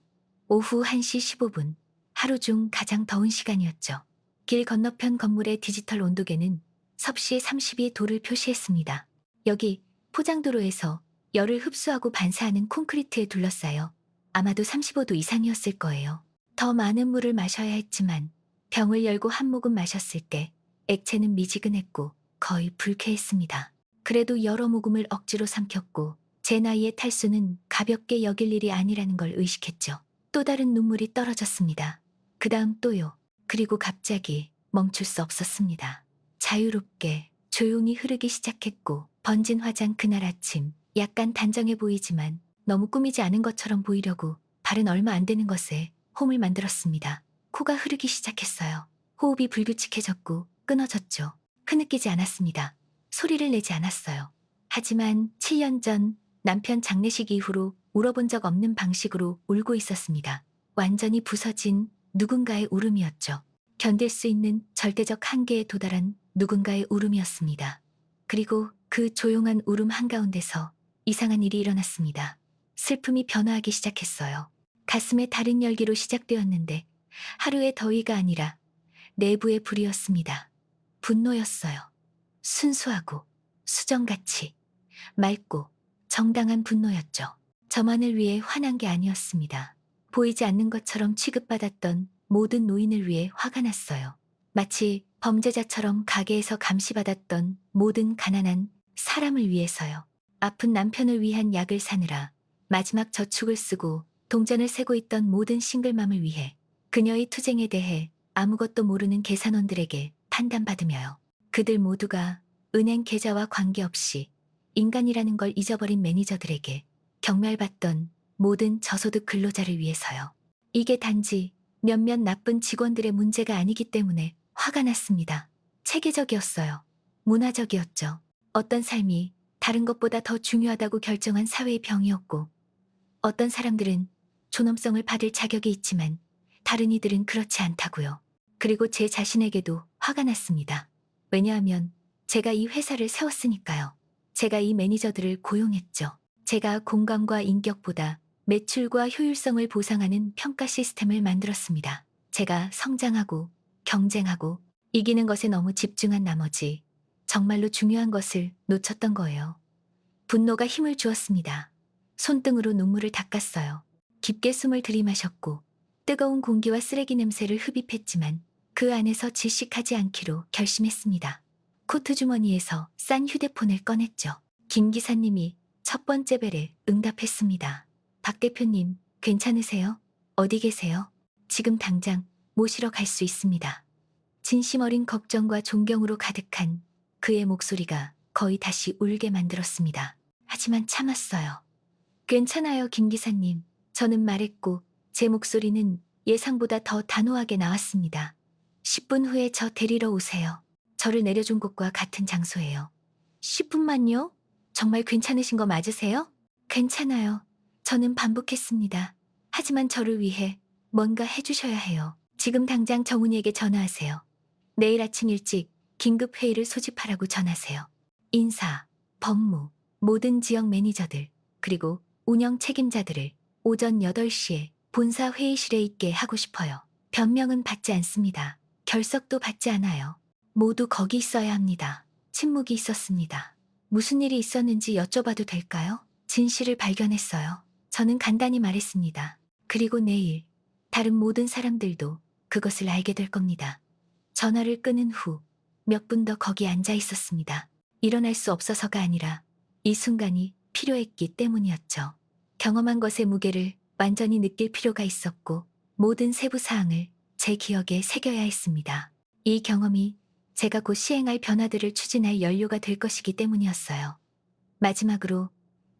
오후 1시 15분. 하루 중 가장 더운 시간이었죠. 길 건너편 건물의 디지털 온도계는 섭씨 32도를 표시했습니다. 여기 포장도로에서 열을 흡수하고 반사하는 콘크리트에 둘러싸여 아마도 35도 이상이었을 거예요. 더 많은 물을 마셔야 했지만 병을 열고 한 모금 마셨을 때 액체는 미지근했고 거의 불쾌했습니다. 그래도 여러 모금을 억지로 삼켰고 제 나이의 탈수는 가볍게 여길 일이 아니라는 걸 의식했죠. 또 다른 눈물이 떨어졌습니다. 그 다음 또요. 그리고 갑자기 멈출 수 없었습니다. 자유롭게 조용히 흐르기 시작했고 번진 화장 그날 아침 약간 단정해 보이지만 너무 꾸미지 않은 것처럼 보이려고 발은 얼마 안 되는 것에 홈을 만들었습니다. 코가 흐르기 시작했어요. 호흡이 불규칙해졌고 끊어졌죠. 흐느끼지 않았습니다. 소리를 내지 않았어요. 하지만 7년 전 남편 장례식 이후로 울어본 적 없는 방식으로 울고 있었습니다. 완전히 부서진 누군가의 울음이었죠. 견딜 수 있는 절대적 한계에 도달한 누군가의 울음이었습니다. 그리고 그 조용한 울음 한가운데서 이상한 일이 일어났습니다. 슬픔이 변화하기 시작했어요. 가슴의 다른 열기로 시작되었는데 하루의 더위가 아니라 내부의 불이었습니다. 분노였어요. 순수하고 수정같이 맑고 정당한 분노였죠. 저만을 위해 화난 게 아니었습니다. 보이지 않는 것처럼 취급받았던 모든 노인을 위해 화가 났어요. 마치 범죄자처럼 가게에서 감시받았던 모든 가난한 사람을 위해서요. 아픈 남편을 위한 약을 사느라 마지막 저축을 쓰고 동전을 세고 있던 모든 싱글맘을 위해 그녀의 투쟁에 대해 아무것도 모르는 계산원들에게 판단받으며요. 그들 모두가 은행 계좌와 관계없이 인간이라는 걸 잊어버린 매니저들에게 경멸받던 모든 저소득 근로자를 위해서요. 이게 단지 몇몇 나쁜 직원들의 문제가 아니기 때문에 화가 났습니다. 체계적이었어요. 문화적이었죠. 어떤 삶이 다른 것보다 더 중요하다고 결정한 사회의 병이었고 어떤 사람들은 존엄성을 받을 자격이 있지만 다른 이들은 그렇지 않다고요. 그리고 제 자신에게도 화가 났습니다. 왜냐하면 제가 이 회사를 세웠으니까요. 제가 이 매니저들을 고용했죠. 제가 공감과 인격보다 매출과 효율성을 보상하는 평가 시스템을 만들었습니다. 제가 성장하고 경쟁하고 이기는 것에 너무 집중한 나머지 정말로 중요한 것을 놓쳤던 거예요. 분노가 힘을 주었습니다. 손등으로 눈물을 닦았어요. 깊게 숨을 들이마셨고 뜨거운 공기와 쓰레기 냄새를 흡입했지만 그 안에서 질식하지 않기로 결심했습니다. 코트 주머니에서 싼 휴대폰을 꺼냈죠. 김 기사님이 첫 번째 벨에 응답했습니다. 박 대표님, 괜찮으세요? 어디 계세요? 지금 당장 모시러 갈 수 있습니다. 진심 어린 걱정과 존경으로 가득한 그의 목소리가 거의 다시 울게 만들었습니다. 하지만 참았어요. 괜찮아요, 김 기사님. 저는 말했고 제 목소리는 예상보다 더 단호하게 나왔습니다. 10분 후에 저 데리러 오세요. 저를 내려준 곳과 같은 장소예요. 10분만요? 정말 괜찮으신 거 맞으세요? 괜찮아요. 저는 반복했습니다. 하지만 저를 위해 뭔가 해주셔야 해요. 지금 당장 정훈이에게 전화하세요. 내일 아침 일찍 긴급 회의를 소집하라고 전하세요. 인사, 법무, 모든 지역 매니저들, 그리고 운영 책임자들을 오전 8시에 본사 회의실에 있게 하고 싶어요. 변명은 받지 않습니다. 결석도 받지 않아요. 모두 거기 있어야 합니다. 침묵이 있었습니다. 무슨 일이 있었는지 여쭤봐도 될까요? 진실을 발견했어요. 저는 간단히 말했습니다. 그리고 내일 다른 모든 사람들도 그것을 알게 될 겁니다. 전화를 끊은 후 몇 분 더 거기 앉아 있었습니다. 일어날 수 없어서가 아니라 이 순간이 필요했기 때문이었죠. 경험한 것의 무게를 완전히 느낄 필요가 있었고 모든 세부 사항을 제 기억에 새겨야 했습니다. 이 경험이 제가 곧 시행할 변화들을 추진할 연료가 될 것이기 때문이었어요. 마지막으로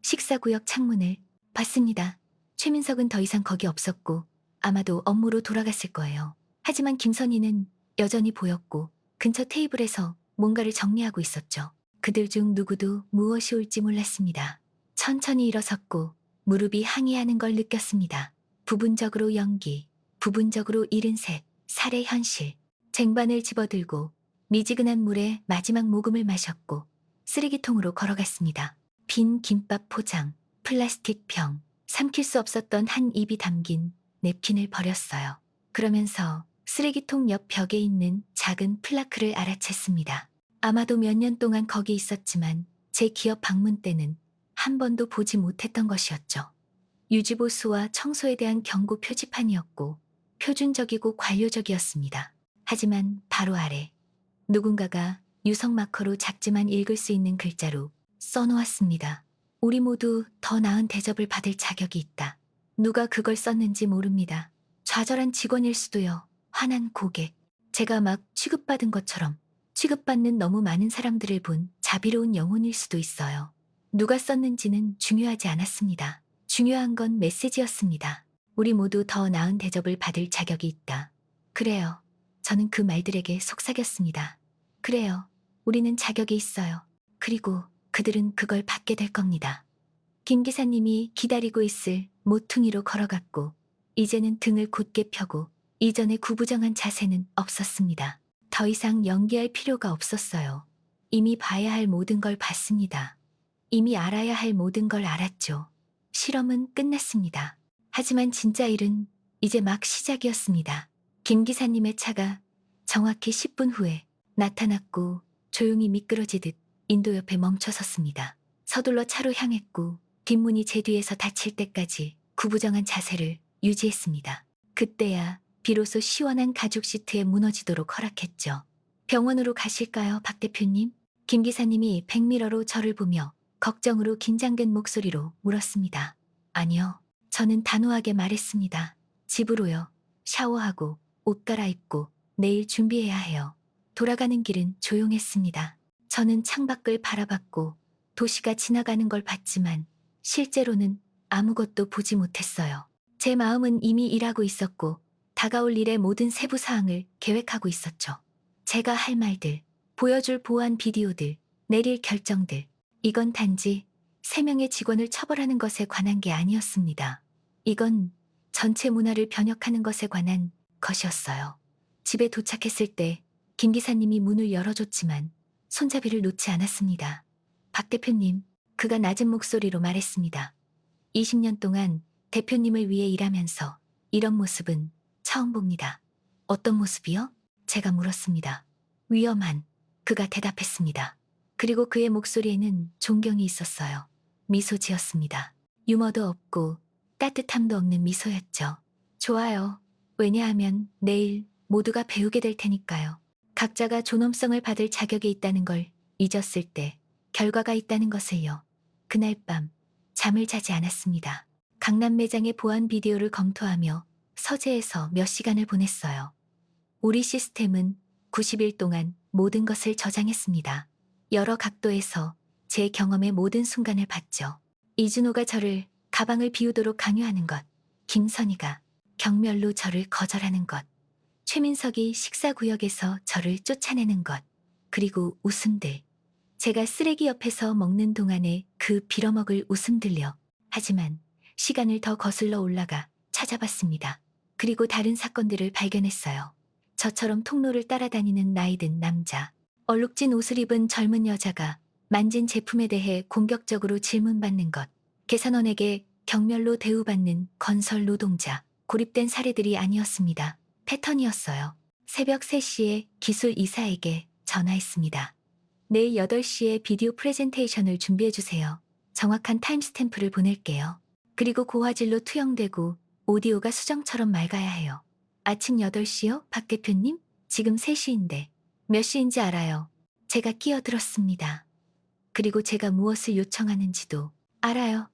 식사구역 창문을 봤습니다. 최민석은 더 이상 거기 없었고 아마도 업무로 돌아갔을 거예요. 하지만 김선희는 여전히 보였고 근처 테이블에서 뭔가를 정리하고 있었죠. 그들 중 누구도 무엇이 올지 몰랐습니다. 천천히 일어섰고 무릎이 항의하는 걸 느꼈습니다. 부분적으로 연기, 부분적으로 잃은 색, 살의 현실. 쟁반을 집어들고 미지근한 물에 마지막 모금을 마셨고 쓰레기통으로 걸어갔습니다. 빈 김밥 포장, 플라스틱 병, 삼킬 수 없었던 한 입이 담긴 냅킨을 버렸어요. 그러면서 쓰레기통 옆 벽에 있는 작은 플라크를 알아챘습니다. 아마도 몇 년 동안 거기 있었지만 제 기업 방문 때는 한 번도 보지 못했던 것이었죠. 유지보수와 청소에 대한 경고 표지판이었고 표준적이고 관료적이었습니다. 하지만 바로 아래 누군가가 유성 마커로 작지만 읽을 수 있는 글자로 써놓았습니다. 우리 모두 더 나은 대접을 받을 자격이 있다. 누가 그걸 썼는지 모릅니다. 좌절한 직원일 수도요. 화난 고객. 제가 막 취급받은 것처럼 취급받는 너무 많은 사람들을 본 자비로운 영혼일 수도 있어요. 누가 썼는지는 중요하지 않았습니다. 중요한 건 메시지였습니다. 우리 모두 더 나은 대접을 받을 자격이 있다. 그래요. 저는 그 말들에게 속삭였습니다. 그래요. 우리는 자격이 있어요. 그리고 그들은 그걸 받게 될 겁니다. 김 기사님이 기다리고 있을 모퉁이로 걸어갔고 이제는 등을 곧게 펴고 이전의 구부정한 자세는 없었습니다. 더 이상 연기할 필요가 없었어요. 이미 봐야 할 모든 걸 봤습니다. 이미 알아야 할 모든 걸 알았죠. 실험은 끝났습니다. 하지만 진짜 일은 이제 막 시작이었습니다. 김 기사님의 차가 정확히 10분 후에 나타났고 조용히 미끄러지듯 인도 옆에 멈춰 섰습니다. 서둘러 차로 향했고 뒷문이 제 뒤에서 닫힐 때까지 구부정한 자세를 유지했습니다. 그때야 비로소 시원한 가죽 시트에 무너지도록 허락했죠. 병원으로 가실까요, 박 대표님? 김 기사님이 백미러로 저를 보며 걱정으로 긴장된 목소리로 물었습니다. 아니요. 저는 단호하게 말했습니다. 집으로요. 샤워하고 옷 갈아입고 내일 준비해야 해요. 돌아가는 길은 조용했습니다. 저는 창밖을 바라봤고 도시가 지나가는 걸 봤지만 실제로는 아무것도 보지 못했어요. 제 마음은 이미 일하고 있었고 다가올 일의 모든 세부 사항을 계획하고 있었죠. 제가 할 말들, 보여줄 보안 비디오들, 내릴 결정들. 이건 단지 3명의 직원을 처벌하는 것에 관한 게 아니었습니다. 이건 전체 문화를 변혁하는 것에 관한 것이었어요. 집에 도착했을 때 김 기사님이 문을 열어줬지만 손잡이를 놓지 않았습니다. 박 대표님, 그가 낮은 목소리로 말했습니다. 20년 동안 대표님을 위해 일하면서 이런 모습은 처음 봅니다. 어떤 모습이요? 제가 물었습니다. 위험한, 그가 대답했습니다. 그리고 그의 목소리에는 존경이 있었어요. 미소 지었습니다. 유머도 없고 따뜻함도 없는 미소였죠. 좋아요. 왜냐하면 내일 모두가 배우게 될 테니까요. 각자가 존엄성을 받을 자격이 있다는 걸 잊었을 때 결과가 있다는 것을요. 그날 밤 잠을 자지 않았습니다. 강남 매장의 보안 비디오를 검토하며 서재에서 몇 시간을 보냈어요. 우리 시스템은 90일 동안 모든 것을 저장했습니다. 여러 각도에서 제 경험의 모든 순간을 봤죠. 이준호가 저를 가방을 비우도록 강요하는 것, 김선희가 경멸로 저를 거절하는 것, 최민석이 식사구역에서 저를 쫓아내는 것, 그리고 웃음들. 제가 쓰레기 옆에서 먹는 동안에 그 빌어먹을 웃음들요. 하지만 시간을 더 거슬러 올라가 찾아봤습니다. 그리고 다른 사건들을 발견했어요. 저처럼 통로를 따라다니는 나이든 남자, 얼룩진 옷을 입은 젊은 여자가 만진 제품에 대해 공격적으로 질문받는 것, 계산원에게 경멸로 대우받는 건설 노동자, 고립된 사례들이 아니었습니다. 패턴이었어요. 새벽 3시에 기술 이사에게 전화했습니다. 내일 8시에 비디오 프레젠테이션을 준비해주세요. 정확한 타임스탬프를 보낼게요. 그리고 고화질로 투영되고 오디오가 수정처럼 맑아야 해요. 아침 8시요? 박 대표님? 지금 3시인데 몇 시인지 알아요. 제가 끼어들었습니다. 그리고 제가 무엇을 요청하는지도 알아요.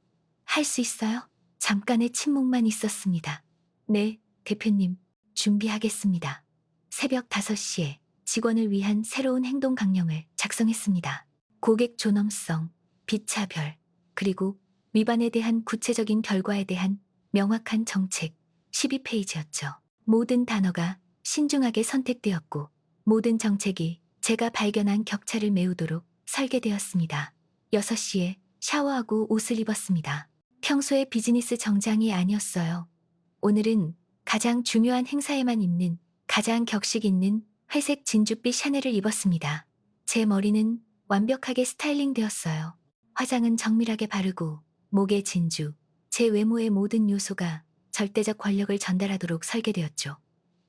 할 수 있어요? 잠깐의 침묵만 있었습니다. 네, 대표님. 준비하겠습니다. 새벽 5시에 직원을 위한 새로운 행동 강령을 작성했습니다. 고객 존엄성, 비차별, 그리고 위반에 대한 구체적인 결과에 대한 명확한 정책 12페이지였죠. 모든 단어가 신중하게 선택되었고 모든 정책이 제가 발견한 격차를 메우도록 설계되었습니다. 6시에 샤워하고 옷을 입었습니다. 평소의 비즈니스 정장이 아니었어요. 오늘은 가장 중요한 행사에만 입는 가장 격식 있는 회색 진주빛 샤넬을 입었습니다. 제 머리는 완벽하게 스타일링 되었어요. 화장은 정밀하게 바르고 목에 진주, 제 외모의 모든 요소가 절대적 권력을 전달하도록 설계되었죠.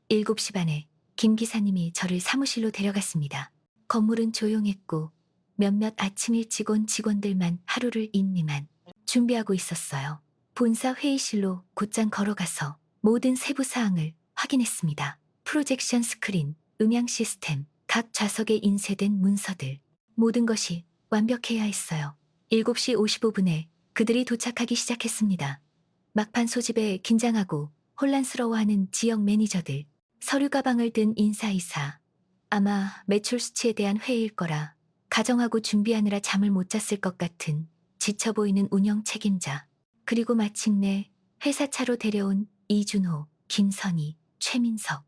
7시 반에 김 기사님이 저를 사무실로 데려갔습니다. 건물은 조용했고 몇몇 아침 일찍 온 직원들만 하루를 인리만 준비하고 있었어요. 본사 회의실로 곧장 걸어가서 모든 세부 사항을 확인했습니다. 프로젝션 스크린, 음향 시스템, 각 좌석에 인쇄된 문서들, 모든 것이 완벽해야 했어요. 7시 55분에 그들이 도착하기 시작했습니다. 막판 소집에 긴장하고 혼란스러워하는 지역 매니저들, 서류 가방을 든 인사이사. 아마 매출 수치에 대한 회의일 거라 가정하고 준비하느라 잠을 못 잤을 것 같은 지쳐 보이는 운영 책임자. 그리고 마침내 회사 차로 데려온 이준호, 김선희, 최민석.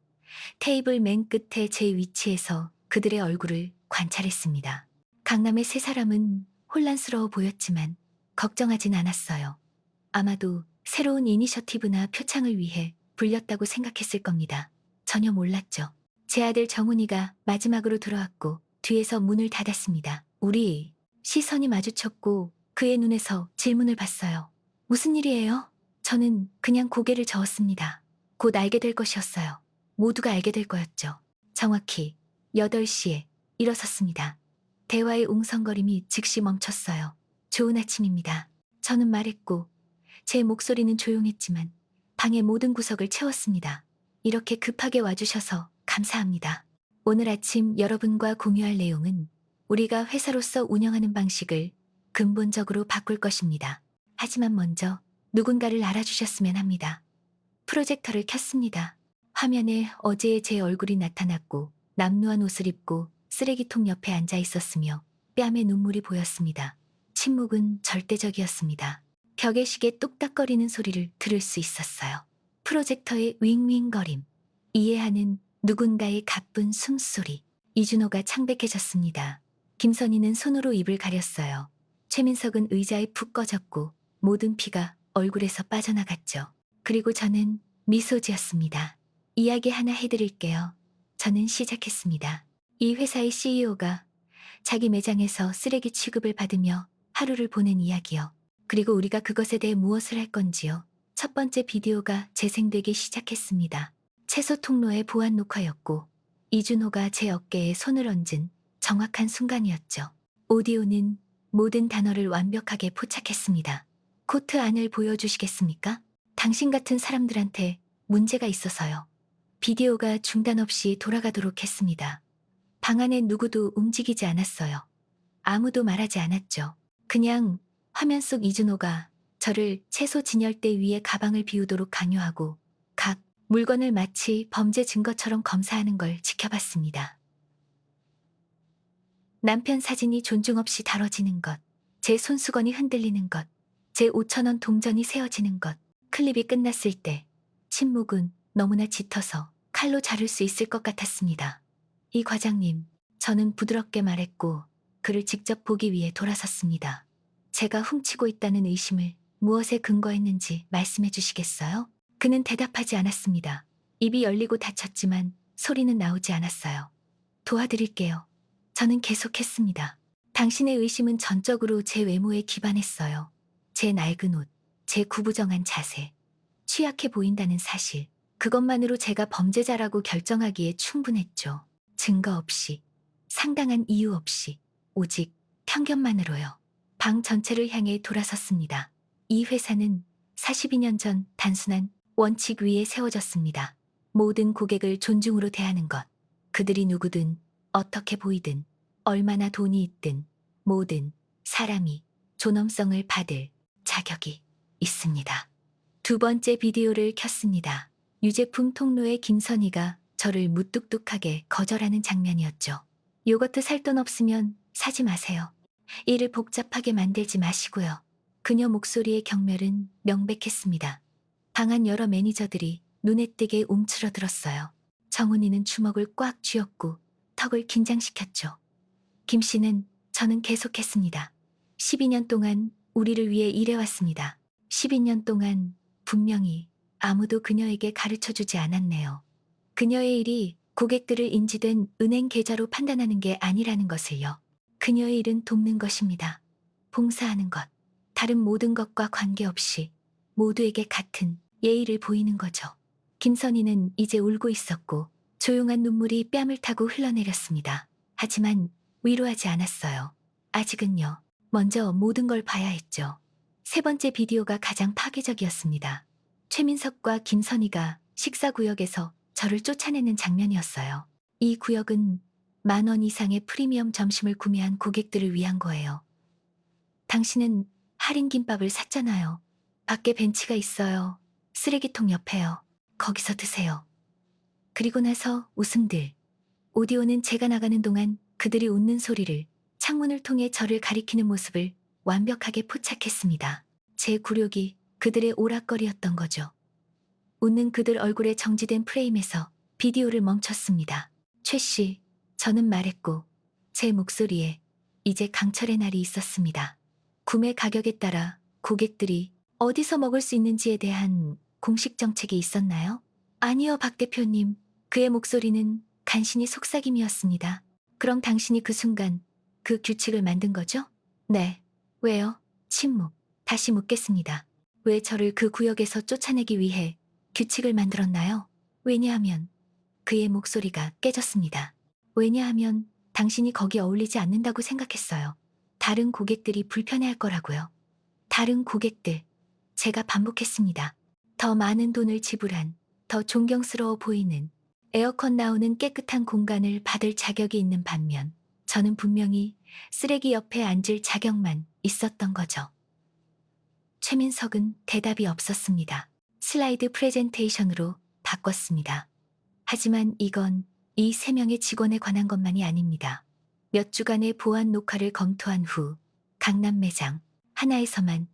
테이블 맨 끝에 제 위치에서 그들의 얼굴을 관찰했습니다. 강남의 세 사람은 혼란스러워 보였지만 걱정하진 않았어요. 아마도 새로운 이니셔티브나 표창을 위해 불렸다고 생각했을 겁니다. 전혀 몰랐죠. 제 아들 정훈이가 마지막으로 들어왔고 뒤에서 문을 닫았습니다. 우리 시선이 마주쳤고 그의 눈에서 질문을 봤어요. 무슨 일이에요? 저는 그냥 고개를 저었습니다. 곧 알게 될 것이었어요. 모두가 알게 될 거였죠. 정확히 8시에 일어섰습니다. 대화의 웅성거림이 즉시 멈췄어요. 좋은 아침입니다. 저는 말했고 제 목소리는 조용했지만 방의 모든 구석을 채웠습니다. 이렇게 급하게 와주셔서 감사합니다. 오늘 아침 여러분과 공유할 내용은 우리가 회사로서 운영하는 방식을 근본적으로 바꿀 것입니다. 하지만 먼저 누군가를 알아주셨으면 합니다. 프로젝터를 켰습니다. 화면에 어제의 제 얼굴이 나타났고 남루한 옷을 입고 쓰레기통 옆에 앉아 있었으며 뺨에 눈물이 보였습니다. 침묵은 절대적이었습니다. 벽의 시계 뚝딱거리는 소리를 들을 수 있었어요. 프로젝터의 윙윙거림, 이해하는 누군가의 가쁜 숨소리. 이준호가 창백해졌습니다. 김선희는 손으로 입을 가렸어요. 최민석은 의자에 푹 꺼졌고 모든 피가 얼굴에서 빠져나갔죠. 그리고 저는 미소 지었습니다. 이야기 하나 해드릴게요. 저는 시작했습니다. 이 회사의 CEO가 자기 매장에서 쓰레기 취급을 받으며 하루를 보낸 이야기요. 그리고 우리가 그것에 대해 무엇을 할 건지요. 첫 번째 비디오가 재생되기 시작했습니다. 채소 통로의 보안 녹화였고 이준호가 제 어깨에 손을 얹은 정확한 순간이었죠. 오디오는 모든 단어를 완벽하게 포착했습니다. 코트 안을 보여주시겠습니까? 당신 같은 사람들한테 문제가 있어서요. 비디오가 중단 없이 돌아가도록 했습니다. 방 안에 누구도 움직이지 않았어요. 아무도 말하지 않았죠. 그냥 화면 속 이준호가 저를 채소 진열대 위에 가방을 비우도록 강요하고 각 물건을 마치 범죄 증거처럼 검사하는 걸 지켜봤습니다. 남편 사진이 존중 없이 다뤄지는 것, 제 손수건이 흔들리는 것, 제 5,000원 동전이 세어지는 것, 클립이 끝났을 때 침묵은 너무나 짙어서 칼로 자를 수 있을 것 같았습니다. 이 과장님, 저는 부드럽게 말했고 그를 직접 보기 위해 돌아섰습니다. 제가 훔치고 있다는 의심을 무엇에 근거했는지 말씀해 주시겠어요? 그는 대답하지 않았습니다. 입이 열리고 닫혔지만 소리는 나오지 않았어요. 도와드릴게요. 저는 계속했습니다. 당신의 의심은 전적으로 제 외모에 기반했어요. 제 낡은 옷, 제 구부정한 자세, 취약해 보인다는 사실. 그것만으로 제가 범죄자라고 결정하기에 충분했죠. 증거 없이, 상당한 이유 없이, 오직 편견만으로요. 방 전체를 향해 돌아섰습니다. 이 회사는 42년 전 단순한 원칙 위에 세워졌습니다. 모든 고객을 존중으로 대하는 것. 그들이 누구든, 어떻게 보이든, 얼마나 돈이 있든, 모든 사람이 존엄성을 받을 자격이 있습니다. 두 번째 비디오를 켰습니다. 유제품 통로의 김선희가 저를 무뚝뚝하게 거절하는 장면이었죠. 요거트 살 돈 없으면 사지 마세요. 일을 복잡하게 만들지 마시고요. 그녀 목소리의 경멸은 명백했습니다. 방안 여러 매니저들이 눈에 띄게 움츠러들었어요. 정훈이는 주먹을 꽉 쥐었고 턱을 긴장시켰죠. 김 씨는 저는 계속했습니다. 12년 동안 우리를 위해 일해왔습니다. 12년 동안 분명히 아무도 그녀에게 가르쳐주지 않았네요. 그녀의 일이 고객들을 인지된 은행 계좌로 판단하는 게 아니라는 것을요. 그녀의 일은 돕는 것입니다. 봉사하는 것, 다른 모든 것과 관계없이 모두에게 같은 예의를 보이는 거죠. 김선희는 이제 울고 있었고 조용한 눈물이 뺨을 타고 흘러내렸습니다. 하지만 위로하지 않았어요. 아직은요. 먼저 모든 걸 봐야 했죠. 세 번째 비디오가 가장 파괴적이었습니다. 최민석과 김선희가 식사구역에서 저를 쫓아내는 장면이었어요. 이 구역은 10,000원 이상의 프리미엄 점심을 구매한 고객들을 위한 거예요. 당신은 할인 김밥을 샀잖아요. 밖에 벤치가 있어요. 쓰레기통 옆에요. 거기서 드세요. 그리고 나서 웃음들. 오디오는 제가 나가는 동안 그들이 웃는 소리를, 창문을 통해 저를 가리키는 모습을 완벽하게 포착했습니다. 제 굴욕이 그들의 오락거리였던 거죠. 웃는 그들 얼굴에 정지된 프레임에서 비디오를 멈췄습니다. 최 씨, 저는 말했고 제 목소리에 이제 강철의 날이 있었습니다. 구매 가격에 따라 고객들이 어디서 먹을 수 있는지에 대한 공식 정책이 있었나요? 아니요, 박 대표님. 그의 목소리는 간신히 속삭임이었습니다. 그럼 당신이 그 순간 그 규칙을 만든 거죠? 네. 왜요? 침묵. 다시 묻겠습니다. 왜 저를 그 구역에서 쫓아내기 위해 규칙을 만들었나요? 왜냐하면 그의 목소리가 깨졌습니다. 왜냐하면 당신이 거기 어울리지 않는다고 생각했어요. 다른 고객들이 불편해할 거라고요. 다른 고객들. 제가 반복했습니다. 더 많은 돈을 지불한, 더 존경스러워 보이는, 에어컨 나오는 깨끗한 공간을 받을 자격이 있는 반면 저는 분명히 쓰레기 옆에 앉을 자격만 있었던 거죠. 최민석은 대답이 없었습니다. 슬라이드 프레젠테이션으로 바꿨습니다. 하지만 이건 이 3명의 직원에 관한 것만이 아닙니다. 몇 주간의 보안 녹화를 검토한 후 강남 매장 하나에서만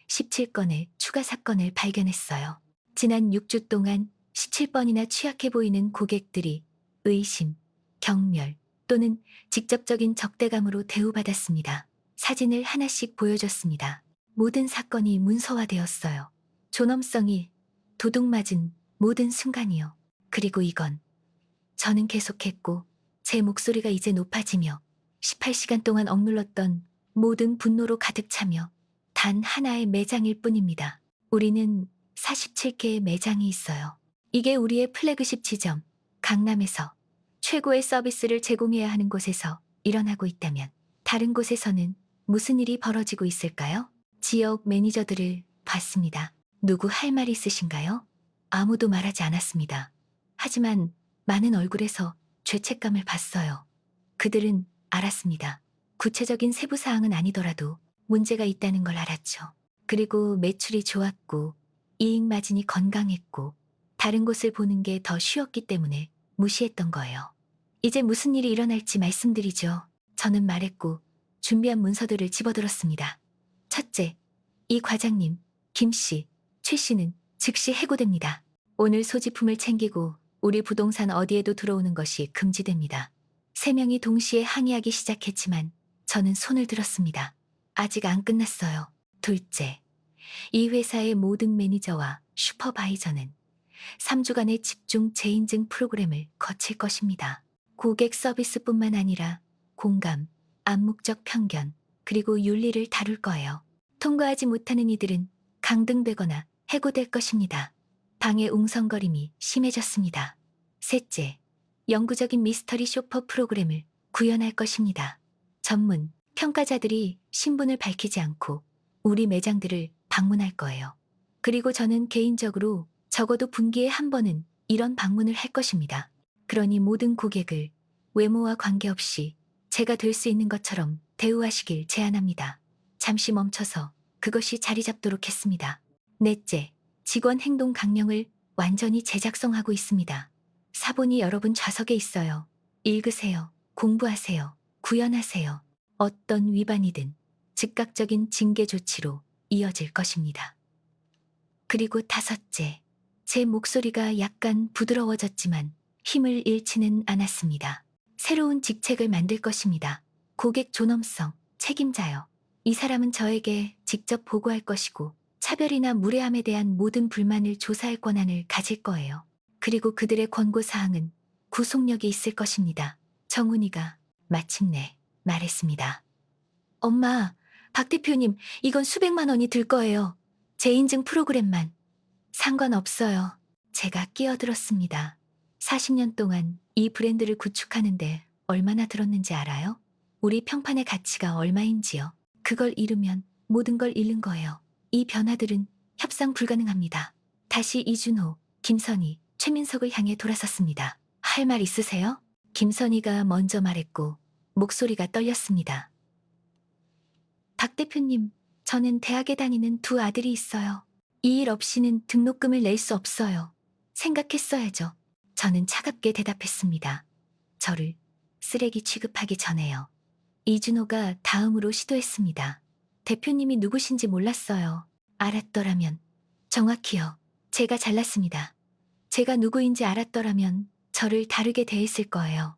17건의 추가 사건을 발견했어요. 지난 6주 동안 17번이나 취약해 보이는 고객들이 의심, 경멸 또는 직접적인 적대감으로 대우받았습니다. 사진을 하나씩 보여줬습니다. 모든 사건이 문서화되었어요. 존엄성이 도둑맞은 모든 순간이요. 그리고 이건 저는 계속했고 제 목소리가 이제 높아지며 18시간 동안 억눌렀던 모든 분노로 가득 차며 단 하나의 매장일 뿐입니다. 우리는 47개의 매장이 있어요. 이게 우리의 플래그십 지점, 강남에서 최고의 서비스를 제공해야 하는 곳에서 일어나고 있다면 다른 곳에서는 무슨 일이 벌어지고 있을까요? 지역 매니저들을 봤습니다. 누구 할 말 있으신가요? 아무도 말하지 않았습니다. 하지만 많은 얼굴에서 죄책감을 봤어요. 그들은 알았습니다. 구체적인 세부 사항은 아니더라도 문제가 있다는 걸 알았죠. 그리고 매출이 좋았고 이익 마진이 건강했고 다른 곳을 보는 게 더 쉬웠기 때문에 무시했던 거예요. 이제 무슨 일이 일어날지 말씀드리죠. 저는 말했고 준비한 문서들을 집어들었습니다. 첫째, 이 과장님, 김 씨, 최 씨는 즉시 해고됩니다. 오늘 소지품을 챙기고 우리 부동산 어디에도 들어오는 것이 금지됩니다. 3명이 동시에 항의하기 시작했지만 저는 손을 들었습니다. 아직 안 끝났어요. 둘째, 이 회사의 모든 매니저와 슈퍼바이저는 3주간의 집중 재인증 프로그램을 거칠 것입니다. 고객 서비스뿐만 아니라 공감, 암묵적 편견, 그리고 윤리를 다룰 거예요. 통과하지 못하는 이들은 강등되거나 해고될 것입니다. 방의 웅성거림이 심해졌습니다. 셋째, 영구적인 미스터리 쇼퍼 프로그램을 구현할 것입니다. 전문 평가자들이 신분을 밝히지 않고 우리 매장들을 방문할 거예요. 그리고 저는 개인적으로 적어도 분기에 한 번은 이런 방문을 할 것입니다. 그러니 모든 고객을 외모와 관계없이 제가 될 수 있는 것처럼 대우하시길 제안합니다. 잠시 멈춰서 그것이 자리 잡도록 했습니다. 넷째, 직원 행동 강령을 완전히 재작성하고 있습니다. 사본이 여러분 좌석에 있어요. 읽으세요. 공부하세요. 구현하세요. 어떤 위반이든 즉각적인 징계 조치로 이어질 것입니다. 그리고 다섯째, 제 목소리가 약간 부드러워졌지만 힘을 잃지는 않았습니다. 새로운 직책을 만들 것입니다. 고객 존엄성, 책임자요. 이 사람은 저에게 직접 보고할 것이고 차별이나 무례함에 대한 모든 불만을 조사할 권한을 가질 거예요. 그리고 그들의 권고사항은 구속력이 있을 것입니다. 정훈이가 마침내 말했습니다. 엄마, 박 대표님, 이건 수백만 원이 들 거예요. 재인증 프로그램만. 상관없어요. 제가 끼어들었습니다. 40년 동안 이 브랜드를 구축하는데 얼마나 들었는지 알아요? 우리 평판의 가치가 얼마인지요. 그걸 잃으면 모든 걸 잃는 거예요. 이 변화들은 협상 불가능합니다. 다시 이준호, 김선희, 최민석을 향해 돌아섰습니다. 할 말 있으세요? 김선희가 먼저 말했고 목소리가 떨렸습니다. 박 대표님, 저는 대학에 다니는 2 아들이 있어요. 이 일 없이는 등록금을 낼 수 없어요. 생각했어야죠. 저는 차갑게 대답했습니다. 저를 쓰레기 취급하기 전에요. 이준호가 다음으로 시도했습니다. 대표님이 누구신지 몰랐어요. 알았더라면, 정확히요. 제가 잘났습니다. 제가 누구인지 알았더라면 저를 다르게 대했을 거예요.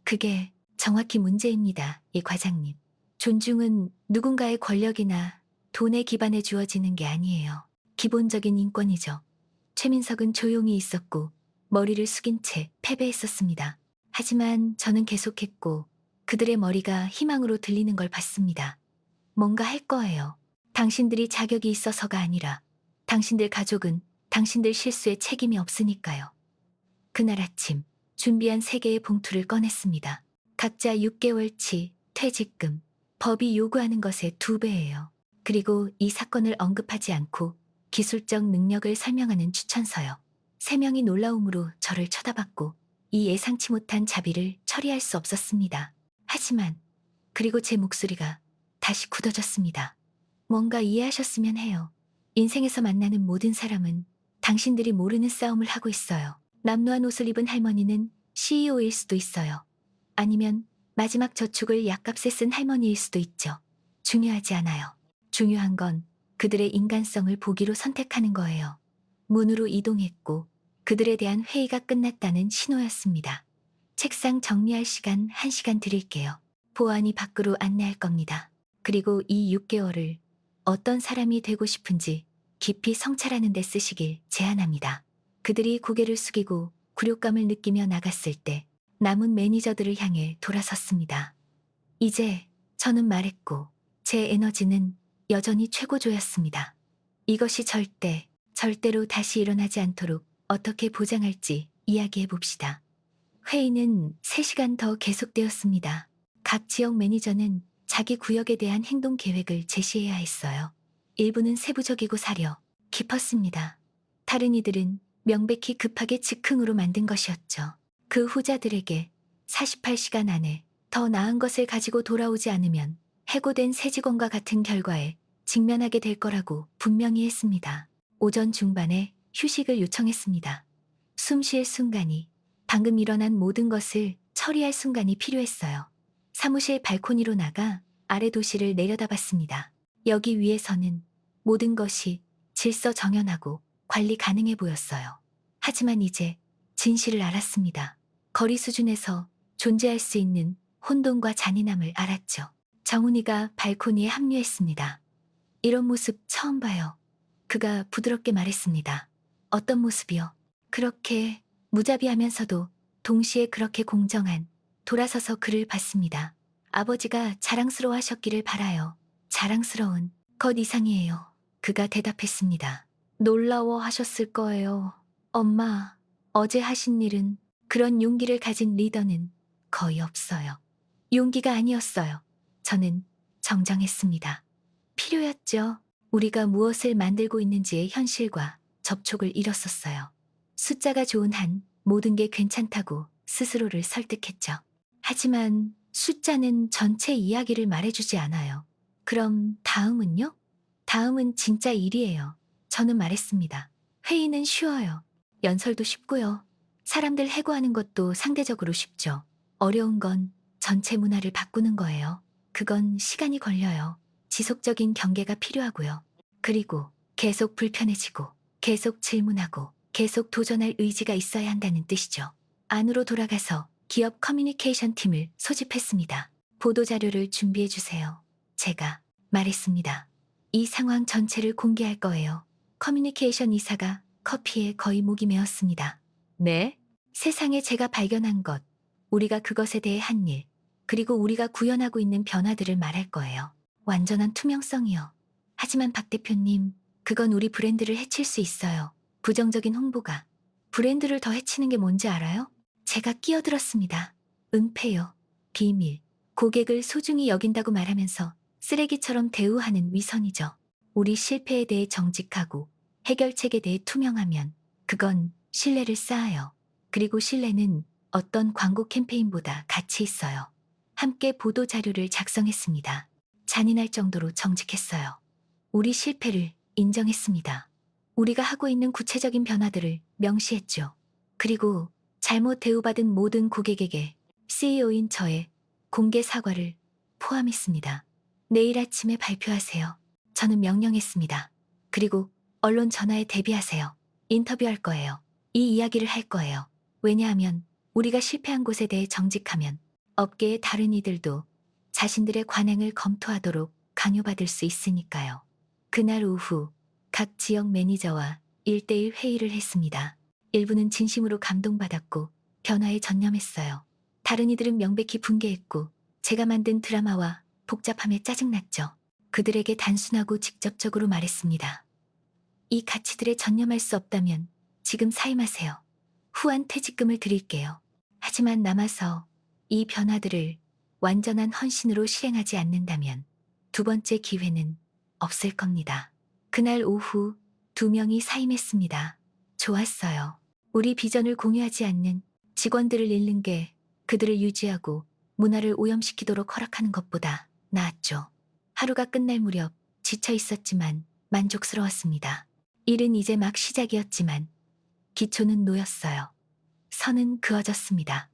그게 정확히 문제입니다, 이 과장님. 존중은 누군가의 권력이나 돈에 기반해 주어지는 게 아니에요. 기본적인 인권이죠. 최민석은 조용히 있었고 머리를 숙인 채 패배했었습니다. 하지만 저는 계속했고 그들의 머리가 희망으로 들리는 걸 봤습니다. 뭔가 할 거예요. 당신들이 자격이 있어서가 아니라 당신들 가족은 당신들 실수에 책임이 없으니까요. 그날 아침 준비한 3개의 봉투를 꺼냈습니다. 각자 6개월치 퇴직금, 법이 요구하는 것의 2배예요. 그리고 이 사건을 언급하지 않고 기술적 능력을 설명하는 추천서요. 3명이 놀라움으로 저를 쳐다봤고 이 예상치 못한 자비를 처리할 수 없었습니다. 하지만 그리고 제 목소리가 다시 굳어졌습니다. 뭔가 이해하셨으면 해요. 인생에서 만나는 모든 사람은 당신들이 모르는 싸움을 하고 있어요. 남루한 옷을 입은 할머니는 CEO일 수도 있어요. 아니면 마지막 저축을 약값에 쓴 할머니일 수도 있죠. 중요하지 않아요. 중요한 건 그들의 인간성을 보기로 선택하는 거예요. 문으로 이동했고 그들에 대한 회의가 끝났다는 신호였습니다. 책상 정리할 시간 1시간 드릴게요. 보안이 밖으로 안내할 겁니다. 그리고 이 6개월을 어떤 사람이 되고 싶은지 깊이 성찰하는 데 쓰시길 제안합니다. 그들이 고개를 숙이고 굴욕감을 느끼며 나갔을 때 남은 매니저들을 향해 돌아섰습니다. 이제 저는 말했고 제 에너지는 여전히 최고조였습니다. 이것이 절대로 다시 일어나지 않도록 어떻게 보장할지 이야기해 봅시다. 회의는 3시간 더 계속되었습니다. 각 지역 매니저는 자기 구역에 대한 행동 계획을 제시해야 했어요. 일부는 세부적이고 사려 깊었습니다. 다른 이들은 명백히 급하게 즉흥으로 만든 것이었죠. 그 후자들에게 48시간 안에 더 나은 것을 가지고 돌아오지 않으면 해고된 새 직원과 같은 결과에 직면하게 될 거라고 분명히 했습니다. 오전 중반에 휴식을 요청했습니다. 숨 쉴 순간이, 방금 일어난 모든 것을 처리할 순간이 필요했어요. 사무실 발코니로 나가 아래 도시를 내려다봤습니다. 여기 위에서는 모든 것이 질서정연하고 관리 가능해 보였어요. 하지만 이제 진실을 알았습니다. 거리 수준에서 존재할 수 있는 혼돈과 잔인함을 알았죠. 정훈이가 발코니에 합류했습니다. 이런 모습 처음 봐요. 그가 부드럽게 말했습니다. 어떤 모습이요? 그렇게 무자비하면서도 동시에 그렇게 공정한, 돌아서서 그를 봤습니다. 아버지가 자랑스러워하셨기를 바라요. 자랑스러운 것 이상이에요. 그가 대답했습니다. 놀라워하셨을 거예요. 엄마, 어제 하신 일은, 그런 용기를 가진 리더는 거의 없어요. 용기가 아니었어요. 저는 정정했습니다. 필요였죠. 우리가 무엇을 만들고 있는지의 현실과 접촉을 잃었었어요. 숫자가 좋은 한 모든 게 괜찮다고 스스로를 설득했죠. 하지만 숫자는 전체 이야기를 말해주지 않아요. 그럼 다음은요? 다음은 진짜 일이에요. 저는 말했습니다. 회의는 쉬워요. 연설도 쉽고요. 사람들 해고하는 것도 상대적으로 쉽죠. 어려운 건 전체 문화를 바꾸는 거예요. 그건 시간이 걸려요. 지속적인 경계가 필요하고요. 그리고 계속 불편해지고, 계속 질문하고, 계속 도전할 의지가 있어야 한다는 뜻이죠. 안으로 돌아가서 기업 커뮤니케이션 팀을 소집했습니다. 보도자료를 준비해 주세요. 제가 말했습니다. 이 상황 전체를 공개할 거예요. 커뮤니케이션 이사가 커피에 거의 목이 메었습니다. 네? 세상에 제가 발견한 것, 우리가 그것에 대해 한 일, 그리고 우리가 구현하고 있는 변화들을 말할 거예요. 완전한 투명성이요. 하지만 박 대표님, 그건 우리 브랜드를 해칠 수 있어요. 부정적인 홍보가. 브랜드를 더 해치는 게 뭔지 알아요? 제가 끼어들었습니다. 은폐요. 비밀. 고객을 소중히 여긴다고 말하면서 쓰레기처럼 대우하는 위선이죠. 우리 실패에 대해 정직하고 해결책에 대해 투명하면 그건 신뢰를 쌓아요. 그리고 신뢰는 어떤 광고 캠페인보다 가치 있어요. 함께 보도 자료를 작성했습니다. 잔인할 정도로 정직했어요. 우리 실패를 인정했습니다. 우리가 하고 있는 구체적인 변화들을 명시했죠. 그리고 잘못 대우받은 모든 고객에게 CEO인 저의 공개 사과를 포함했습니다. 내일 아침에 발표하세요. 저는 명령했습니다. 그리고 언론 전화에 대비하세요. 인터뷰할 거예요. 이 이야기를 할 거예요. 왜냐하면 우리가 실패한 곳에 대해 정직하면 업계의 다른 이들도 자신들의 관행을 검토하도록 강요받을 수 있으니까요. 그날 오후 각 지역 매니저와 1대1 회의를 했습니다. 일부는 진심으로 감동받았고 변화에 전념했어요. 다른 이들은 명백히 분개했고 제가 만든 드라마와 복잡함에 짜증났죠. 그들에게 단순하고 직접적으로 말했습니다. 이 가치들에 전념할 수 없다면 지금 사임하세요. 후한 퇴직금을 드릴게요. 하지만 남아서 이 변화들을 완전한 헌신으로 실행하지 않는다면 두 번째 기회는 없을 겁니다. 그날 오후 2명이 사임했습니다. 좋았어요. 우리 비전을 공유하지 않는 직원들을 잃는 게 그들을 유지하고 문화를 오염시키도록 허락하는 것보다 나았죠. 하루가 끝날 무렵 지쳐 있었지만 만족스러웠습니다. 일은 이제 막 시작이었지만 기초는 놓였어요. 선은 그어졌습니다.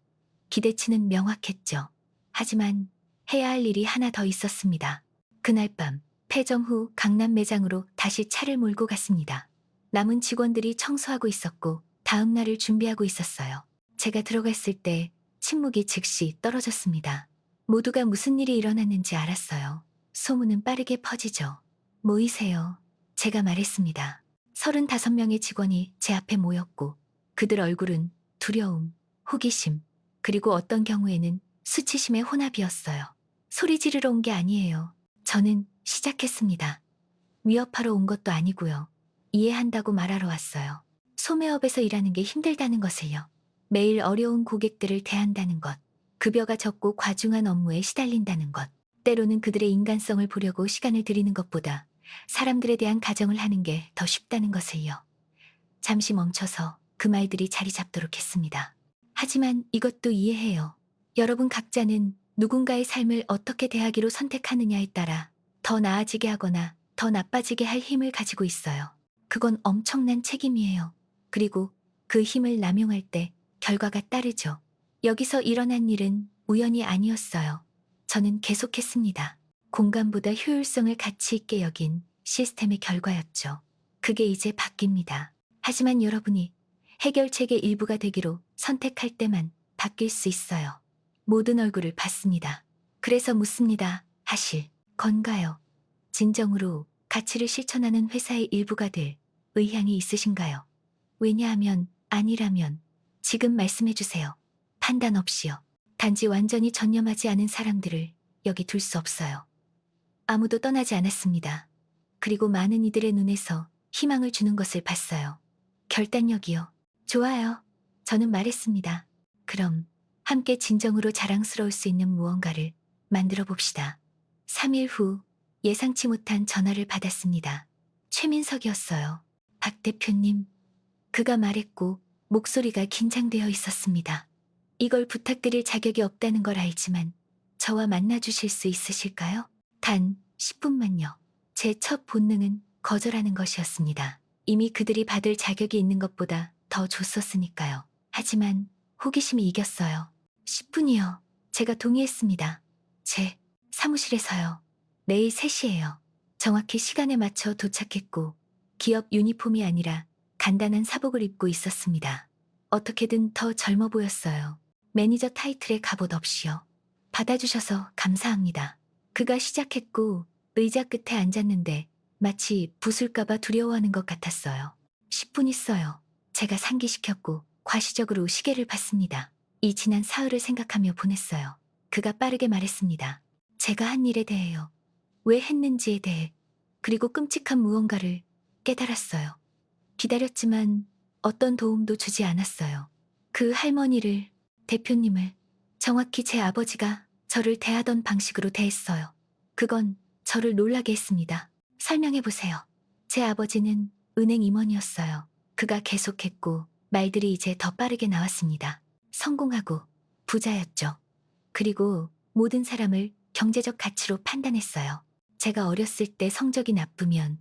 기대치는 명확했죠. 하지만 해야 할 일이 하나 더 있었습니다. 그날 밤 폐점 후 강남 매장으로 다시 차를 몰고 갔습니다. 남은 직원들이 청소하고 있었고 다음 날을 준비하고 있었어요. 제가 들어갔을 때 침묵이 즉시 떨어졌습니다. 모두가 무슨 일이 일어났는지 알았어요. 소문은 빠르게 퍼지죠. 모이세요. 제가 말했습니다. 35명의 직원이 제 앞에 모였고 그들 얼굴은 두려움, 호기심, 그리고 어떤 경우에는 수치심의 혼합이었어요. 소리 지르러 온 게 아니에요. 저는 시작했습니다. 위협하러 온 것도 아니고요. 이해한다고 말하러 왔어요. 소매업에서 일하는 게 힘들다는 것을요. 매일 어려운 고객들을 대한다는 것. 급여가 적고 과중한 업무에 시달린다는 것. 때로는 그들의 인간성을 보려고 시간을 들이는 것보다 사람들에 대한 가정을 하는 게 더 쉽다는 것을요. 잠시 멈춰서 그 말들이 자리 잡도록 했습니다. 하지만 이것도 이해해요. 여러분 각자는 누군가의 삶을 어떻게 대하기로 선택하느냐에 따라 더 나아지게 하거나 더 나빠지게 할 힘을 가지고 있어요. 그건 엄청난 책임이에요. 그리고 그 힘을 남용할 때 결과가 따르죠. 여기서 일어난 일은 우연이 아니었어요. 저는 계속했습니다. 공간보다 효율성을 가치 있게 여긴 시스템의 결과였죠. 그게 이제 바뀝니다. 하지만 여러분이 해결책의 일부가 되기로 선택할 때만 바뀔 수 있어요. 모든 얼굴을 봤습니다. 그래서 묻습니다. 하실 건가요? 진정으로 가치를 실천하는 회사의 일부가 될 의향이 있으신가요? 왜냐하면 아니라면 지금 말씀해 주세요. 판단 없이요. 단지 완전히 전념하지 않은 사람들을 여기 둘 수 없어요. 아무도 떠나지 않았습니다. 그리고 많은 이들의 눈에서 희망을 주는 것을 봤어요. 결단력이요. 좋아요. 저는 말했습니다. 그럼 함께 진정으로 자랑스러울 수 있는 무언가를 만들어 봅시다. 3일 후 예상치 못한 전화를 받았습니다. 최민석이었어요. 박 대표님. 그가 말했고 목소리가 긴장되어 있었습니다. 이걸 부탁드릴 자격이 없다는 걸 알지만 저와 만나주실 수 있으실까요? 단 10분만요. 제 첫 본능은 거절하는 것이었습니다. 이미 그들이 받을 자격이 있는 것보다 더 줬었으니까요. 하지만 호기심이 이겼어요. 10분이요. 제가 동의했습니다. 제 사무실에서요. 매일 3시에요. 정확히 시간에 맞춰 도착했고 기업 유니폼이 아니라 간단한 사복을 입고 있었습니다. 어떻게든 더 젊어 보였어요. 매니저 타이틀의 갑옷 없이요. 받아주셔서 감사합니다. 그가 시작했고 의자 끝에 앉았는데 마치 부술까봐 두려워하는 것 같았어요. 10분 있어요. 제가 상기시켰고 과시적으로 시계를 봤습니다. 이 지난 사흘을 생각하며 보냈어요. 그가 빠르게 말했습니다. 제가 한 일에 대해요. 왜 했는지에 대해. 그리고 끔찍한 무언가를 깨달았어요. 기다렸지만 어떤 도움도 주지 않았어요. 그 할머니를, 대표님을, 정확히 제 아버지가 저를 대하던 방식으로 대했어요. 그건 저를 놀라게 했습니다. 설명해보세요. 제 아버지는 은행 임원이었어요. 그가 계속했고 말들이 이제 더 빠르게 나왔습니다. 성공하고 부자였죠. 그리고 모든 사람을 경제적 가치로 판단했어요. 제가 어렸을 때 성적이 나쁘면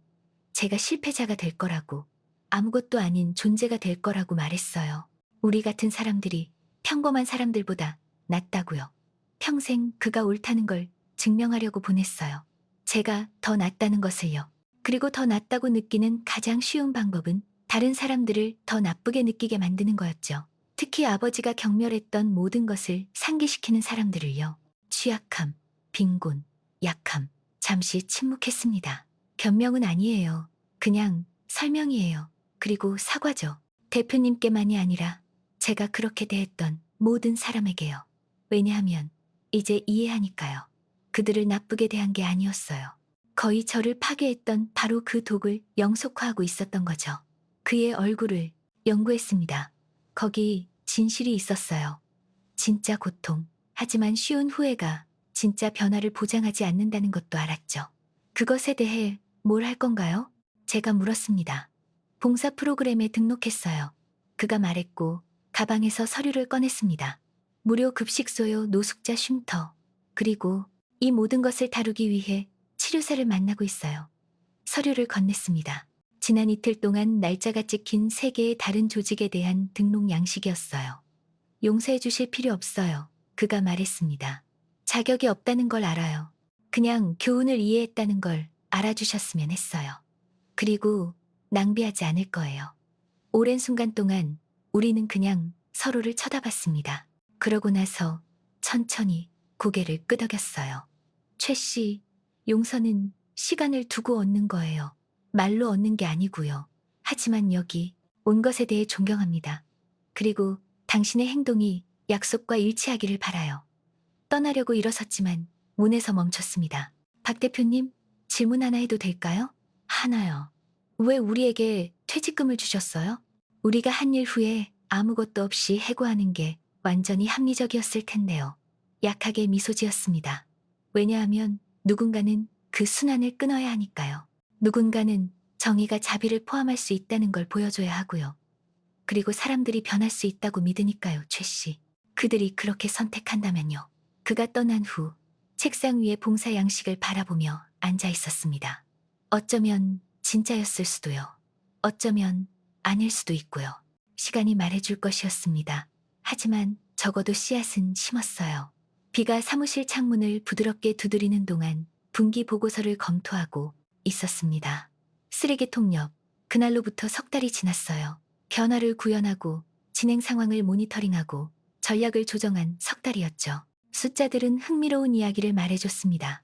제가 실패자가 될 거라고, 아무것도 아닌 존재가 될 거라고 말했어요. 우리 같은 사람들이 평범한 사람들보다 낫다고요. 평생 그가 옳다는 걸 증명하려고 보냈어요. 제가 더 낫다는 것을요. 그리고 더 낫다고 느끼는 가장 쉬운 방법은 다른 사람들을 더 나쁘게 느끼게 만드는 거였죠. 특히 아버지가 경멸했던 모든 것을 상기시키는 사람들을요. 취약함, 빈곤, 약함. 잠시 침묵했습니다. 변명은 아니에요. 그냥 설명이에요. 그리고 사과죠. 대표님께만이 아니라 제가 그렇게 대했던 모든 사람에게요. 왜냐하면 이제 이해하니까요. 그들을 나쁘게 대한 게 아니었어요. 거의 저를 파괴했던 바로 그 독을 영속화하고 있었던 거죠. 그의 얼굴을 연구했습니다. 거기 진실이 있었어요. 진짜 고통. 하지만 쉬운 후회가 진짜 변화를 보장하지 않는다는 것도 알았죠. 그것에 대해 뭘 할 건가요? 제가 물었습니다. 봉사 프로그램에 등록했어요. 그가 말했고 가방에서 서류를 꺼냈습니다. 무료 급식소요, 노숙자 쉼터. 그리고 이 모든 것을 다루기 위해 치료사를 만나고 있어요. 서류를 건넸습니다. 지난 이틀 동안 날짜가 찍힌 3개의 다른 조직에 대한 등록 양식이었어요. 용서해 주실 필요 없어요. 그가 말했습니다. 자격이 없다는 걸 알아요. 그냥 교훈을 이해했다는 걸 알아주셨으면 했어요. 그리고 낭비하지 않을 거예요. 오랜 순간 동안 우리는 그냥 서로를 쳐다봤습니다. 그러고 나서 천천히 고개를 끄덕였어요. 최 씨, 용서는 시간을 두고 얻는 거예요. 말로 얻는 게 아니고요. 하지만 여기 온 것에 대해 존경합니다. 그리고 당신의 행동이 약속과 일치하기를 바라요. 떠나려고 일어섰지만 문에서 멈췄습니다. 박 대표님, 질문 하나 해도 될까요? 하나요. 왜 우리에게 퇴직금을 주셨어요? 우리가 한 일 후에 아무것도 없이 해고하는 게 완전히 합리적이었을 텐데요. 약하게 미소 지었습니다. 왜냐하면 누군가는 그 순환을 끊어야 하니까요. 누군가는 정의가 자비를 포함할 수 있다는 걸 보여줘야 하고요. 그리고 사람들이 변할 수 있다고 믿으니까요, 최 씨. 그들이 그렇게 선택한다면요. 그가 떠난 후 책상 위에 봉사 양식을 바라보며 앉아 있었습니다. 어쩌면 진짜였을 수도요. 어쩌면 아닐 수도 있고요. 시간이 말해줄 것이었습니다. 하지만 적어도 씨앗은 심었어요. 비가 사무실 창문을 부드럽게 두드리는 동안 분기 보고서를 검토하고 있었습니다. 쓰레기통 옆, 그날로부터 석 달이 지났어요. 변화를 구현하고 진행 상황을 모니터링하고 전략을 조정한 석 달이었죠. 숫자들은 흥미로운 이야기를 말해줬습니다.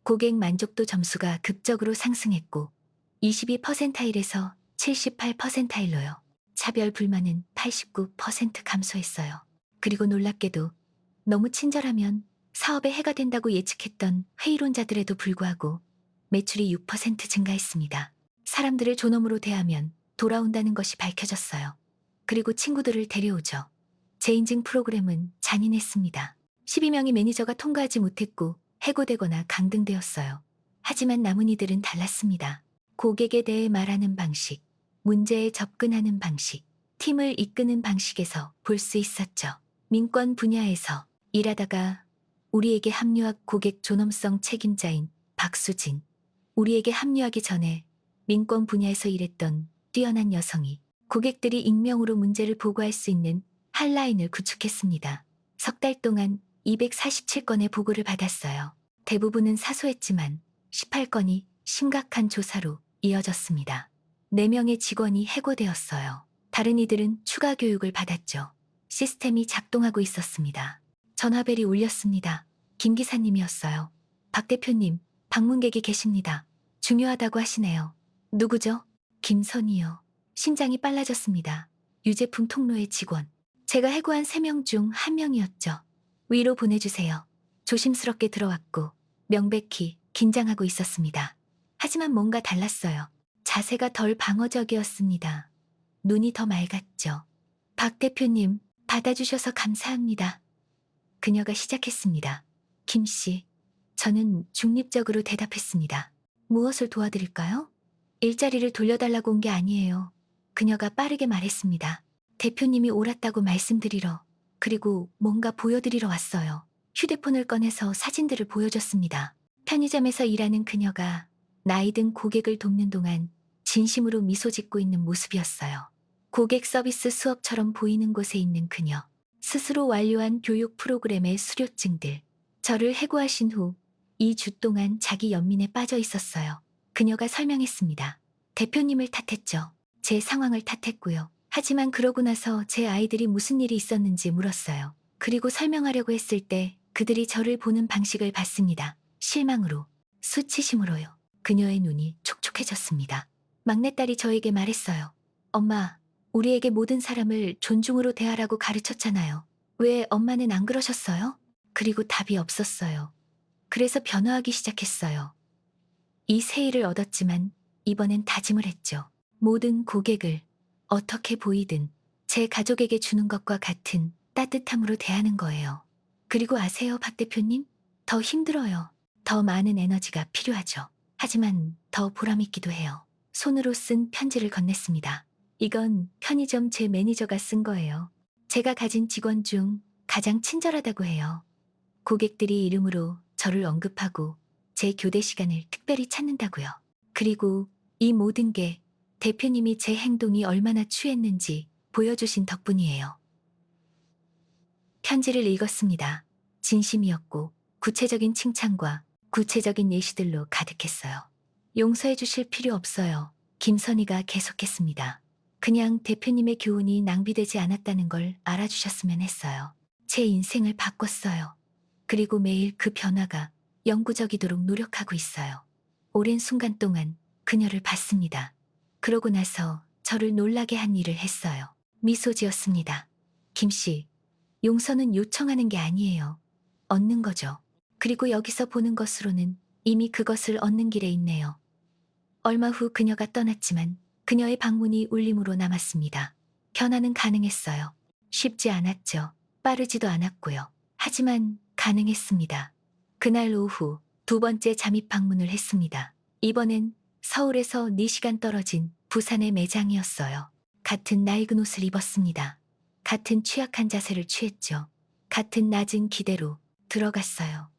고객 만족도 점수가 극적으로 상승했고 22%일에서 78%일로요. 차별 불만은 89% 감소했어요. 그리고 놀랍게도 너무 친절하면 사업에 해가 된다고 예측했던 회의론자들에도 불구하고 매출이 6% 증가했습니다. 사람들을 존엄으로 대하면 돌아온다는 것이 밝혀졌어요. 그리고 친구들을 데려오죠. 재인증 프로그램은 잔인했습니다. 12명의 매니저가 통과하지 못했고 해고되거나 강등되었어요. 하지만 남은 이들은 달랐습니다. 고객에 대해 말하는 방식, 문제에 접근하는 방식, 팀을 이끄는 방식에서 볼 수 있었죠. 민권 분야에서 일하다가 우리에게 합류한 고객 존엄성 책임자인 박수진, 우리에게 합류하기 전에 민권 분야에서 일했던 뛰어난 여성이 고객들이 익명으로 문제를 보고할 수 있는 핫라인을 구축했습니다. 석 달 동안 247건의 보고를 받았어요. 대부분은 사소했지만 18건이 심각한 조사로 이어졌습니다. 4명의 직원이 해고되었어요. 다른 이들은 추가 교육을 받았죠. 시스템이 작동하고 있었습니다. 전화벨이 울렸습니다. 김 기사님이었어요. 박 대표님, 방문객이 계십니다. 중요하다고 하시네요. 누구죠? 김선이요. 심장이 빨라졌습니다. 유제품 통로의 직원. 제가 해고한 3명 중 1명이었죠. 위로 보내주세요. 조심스럽게 들어왔고 명백히 긴장하고 있었습니다. 하지만 뭔가 달랐어요. 자세가 덜 방어적이었습니다. 눈이 더 맑았죠. 박 대표님, 받아주셔서 감사합니다. 그녀가 시작했습니다. 김 씨, 저는 중립적으로 대답했습니다. 무엇을 도와드릴까요? 일자리를 돌려달라고 온 게 아니에요. 그녀가 빠르게 말했습니다. 대표님이 옳았다고 말씀드리러, 그리고 뭔가 보여드리러 왔어요. 휴대폰을 꺼내서 사진들을 보여줬습니다. 편의점에서 일하는 그녀가 나이 든 고객을 돕는 동안 진심으로 미소 짓고 있는 모습이었어요. 고객 서비스 수업처럼 보이는 곳에 있는 그녀. 스스로 완료한 교육 프로그램의 수료증들. 저를 해고하신 후 2주 동안 자기 연민에 빠져 있었어요. 그녀가 설명했습니다. 대표님을 탓했죠. 제 상황을 탓했고요. 하지만 그러고 나서 제 아이들이 무슨 일이 있었는지 물었어요. 그리고 설명하려고 했을 때 그들이 저를 보는 방식을 봤습니다. 실망으로, 수치심으로요. 그녀의 눈이 촉촉해졌습니다. 막내딸이 저에게 말했어요. 엄마, 우리에게 모든 사람을 존중으로 대하라고 가르쳤잖아요. 왜 엄마는 안 그러셨어요? 그리고 답이 없었어요. 그래서 변화하기 시작했어요. 이 세일을 얻었지만 이번엔 다짐을 했죠. 모든 고객을 어떻게 보이든 제 가족에게 주는 것과 같은 따뜻함으로 대하는 거예요. 그리고 아세요, 박 대표님? 더 힘들어요. 더 많은 에너지가 필요하죠. 하지만 더 보람있기도 해요. 손으로 쓴 편지를 건넸습니다. 이건 편의점 제 매니저가 쓴 거예요. 제가 가진 직원 중 가장 친절하다고 해요. 고객들이 이름으로 저를 언급하고 제 교대 시간을 특별히 찾는다고요. 그리고 이 모든 게 대표님이 제 행동이 얼마나 취했는지 보여주신 덕분이에요. 편지를 읽었습니다. 진심이었고 구체적인 칭찬과 구체적인 예시들로 가득했어요. 용서해 주실 필요 없어요. 김선희가 계속했습니다. 그냥 대표님의 교훈이 낭비되지 않았다는 걸 알아주셨으면 했어요. 제 인생을 바꿨어요. 그리고 매일 그 변화가 영구적이도록 노력하고 있어요. 오랜 순간 동안 그녀를 봤습니다. 그러고 나서 저를 놀라게 한 일을 했어요. 미소 지었습니다. 김 씨, 용서는 요청하는 게 아니에요. 얻는 거죠. 그리고 여기서 보는 것으로는 이미 그것을 얻는 길에 있네요. 얼마 후 그녀가 떠났지만 그녀의 방문이 울림으로 남았습니다. 견학은 가능했어요. 쉽지 않았죠. 빠르지도 않았고요. 하지만 가능했습니다. 그날 오후 두 번째 잠입 방문을 했습니다. 이번엔 서울에서 4시간 떨어진 부산의 매장이었어요. 같은 낡은 옷을 입었습니다. 같은 취약한 자세를 취했죠. 같은 낮은 기대로 들어갔어요.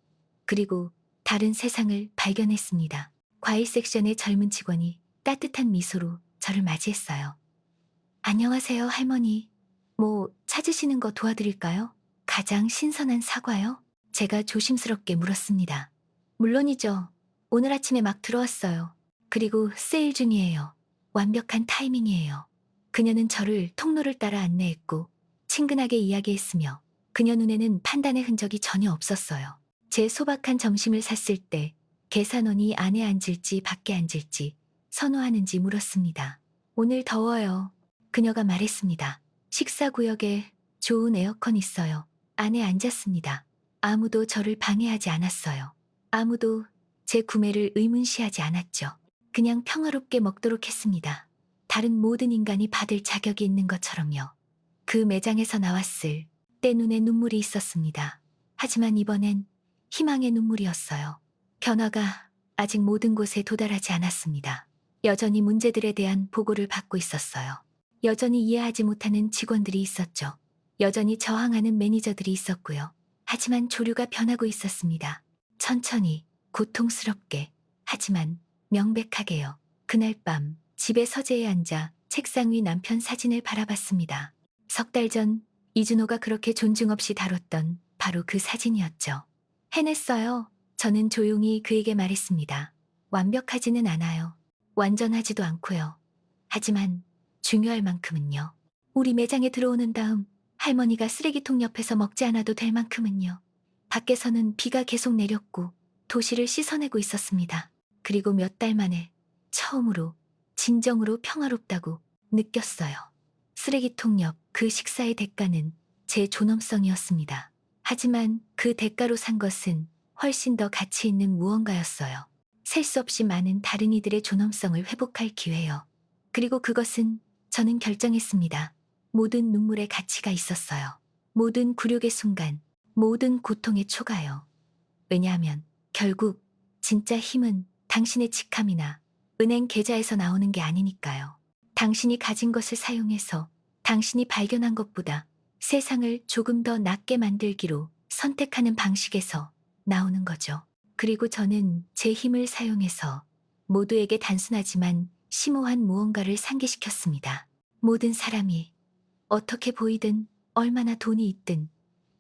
그리고 다른 세상을 발견했습니다. 과일 섹션의 젊은 직원이 따뜻한 미소로 저를 맞이했어요. 안녕하세요, 할머니. 뭐 찾으시는 거 도와드릴까요? 가장 신선한 사과요? 제가 조심스럽게 물었습니다. 물론이죠. 오늘 아침에 막 들어왔어요. 그리고 세일 중이에요. 완벽한 타이밍이에요. 그녀는 저를 통로를 따라 안내했고 친근하게 이야기했으며 그녀 눈에는 판단의 흔적이 전혀 없었어요. 제 소박한 점심을 샀을 때 계산원이 안에 앉을지 밖에 앉을지 선호하는지 물었습니다. 오늘 더워요. 그녀가 말했습니다. 식사구역에 좋은 에어컨 있어요. 안에 앉았습니다. 아무도 저를 방해하지 않았어요. 아무도 제 구매를 의문시하지 않았죠. 그냥 평화롭게 먹도록 했습니다. 다른 모든 인간이 받을 자격이 있는 것처럼요. 그 매장에서 나왔을 때 눈에 눈물이 있었습니다. 하지만 이번엔 희망의 눈물이었어요. 견화가 아직 모든 곳에 도달하지 않았습니다. 여전히 문제들에 대한 보고를 받고 있었어요. 여전히 이해하지 못하는 직원들이 있었죠. 여전히 저항하는 매니저들이 있었고요. 하지만 조류가 변하고 있었습니다. 천천히, 고통스럽게, 하지만 명백하게요. 그날 밤 집에 서재에 앉아 책상 위 남편 사진을 바라봤습니다. 3달 전 이준호가 그렇게 존중 없이 다뤘던 바로 그 사진이었죠. 해냈어요. 저는 조용히 그에게 말했습니다. 완벽하지는 않아요. 완전하지도 않고요. 하지만 중요할 만큼은요. 우리 매장에 들어오는 다음 할머니가 쓰레기통 옆에서 먹지 않아도 될 만큼은요. 밖에서는 비가 계속 내렸고 도시를 씻어내고 있었습니다. 그리고 몇 달 만에 처음으로 진정으로 평화롭다고 느꼈어요. 쓰레기통 옆 그 식사의 대가는 제 존엄성이었습니다. 하지만 그 대가로 산 것은 훨씬 더 가치 있는 무언가였어요. 셀 수 없이 많은 다른 이들의 존엄성을 회복할 기회요. 그리고 그것은 저는 결정했습니다. 모든 눈물의 가치가 있었어요. 모든 굴욕의 순간, 모든 고통의 초가요. 왜냐하면 결국 진짜 힘은 당신의 직함이나 은행 계좌에서 나오는 게 아니니까요. 당신이 가진 것을 사용해서 당신이 발견한 것보다 세상을 조금 더 낫게 만들기로 선택하는 방식에서 나오는 거죠. 그리고 저는 제 힘을 사용해서 모두에게 단순하지만 심오한 무언가를 상기시켰습니다. 모든 사람이 어떻게 보이든 얼마나 돈이 있든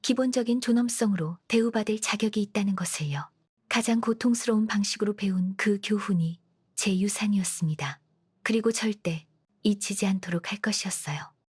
기본적인 존엄성으로 대우받을 자격이 있다는 것을요. 가장 고통스러운 방식으로 배운 그 교훈이 제 유산이었습니다. 그리고 절대 잊히지 않도록 할 것이었어요.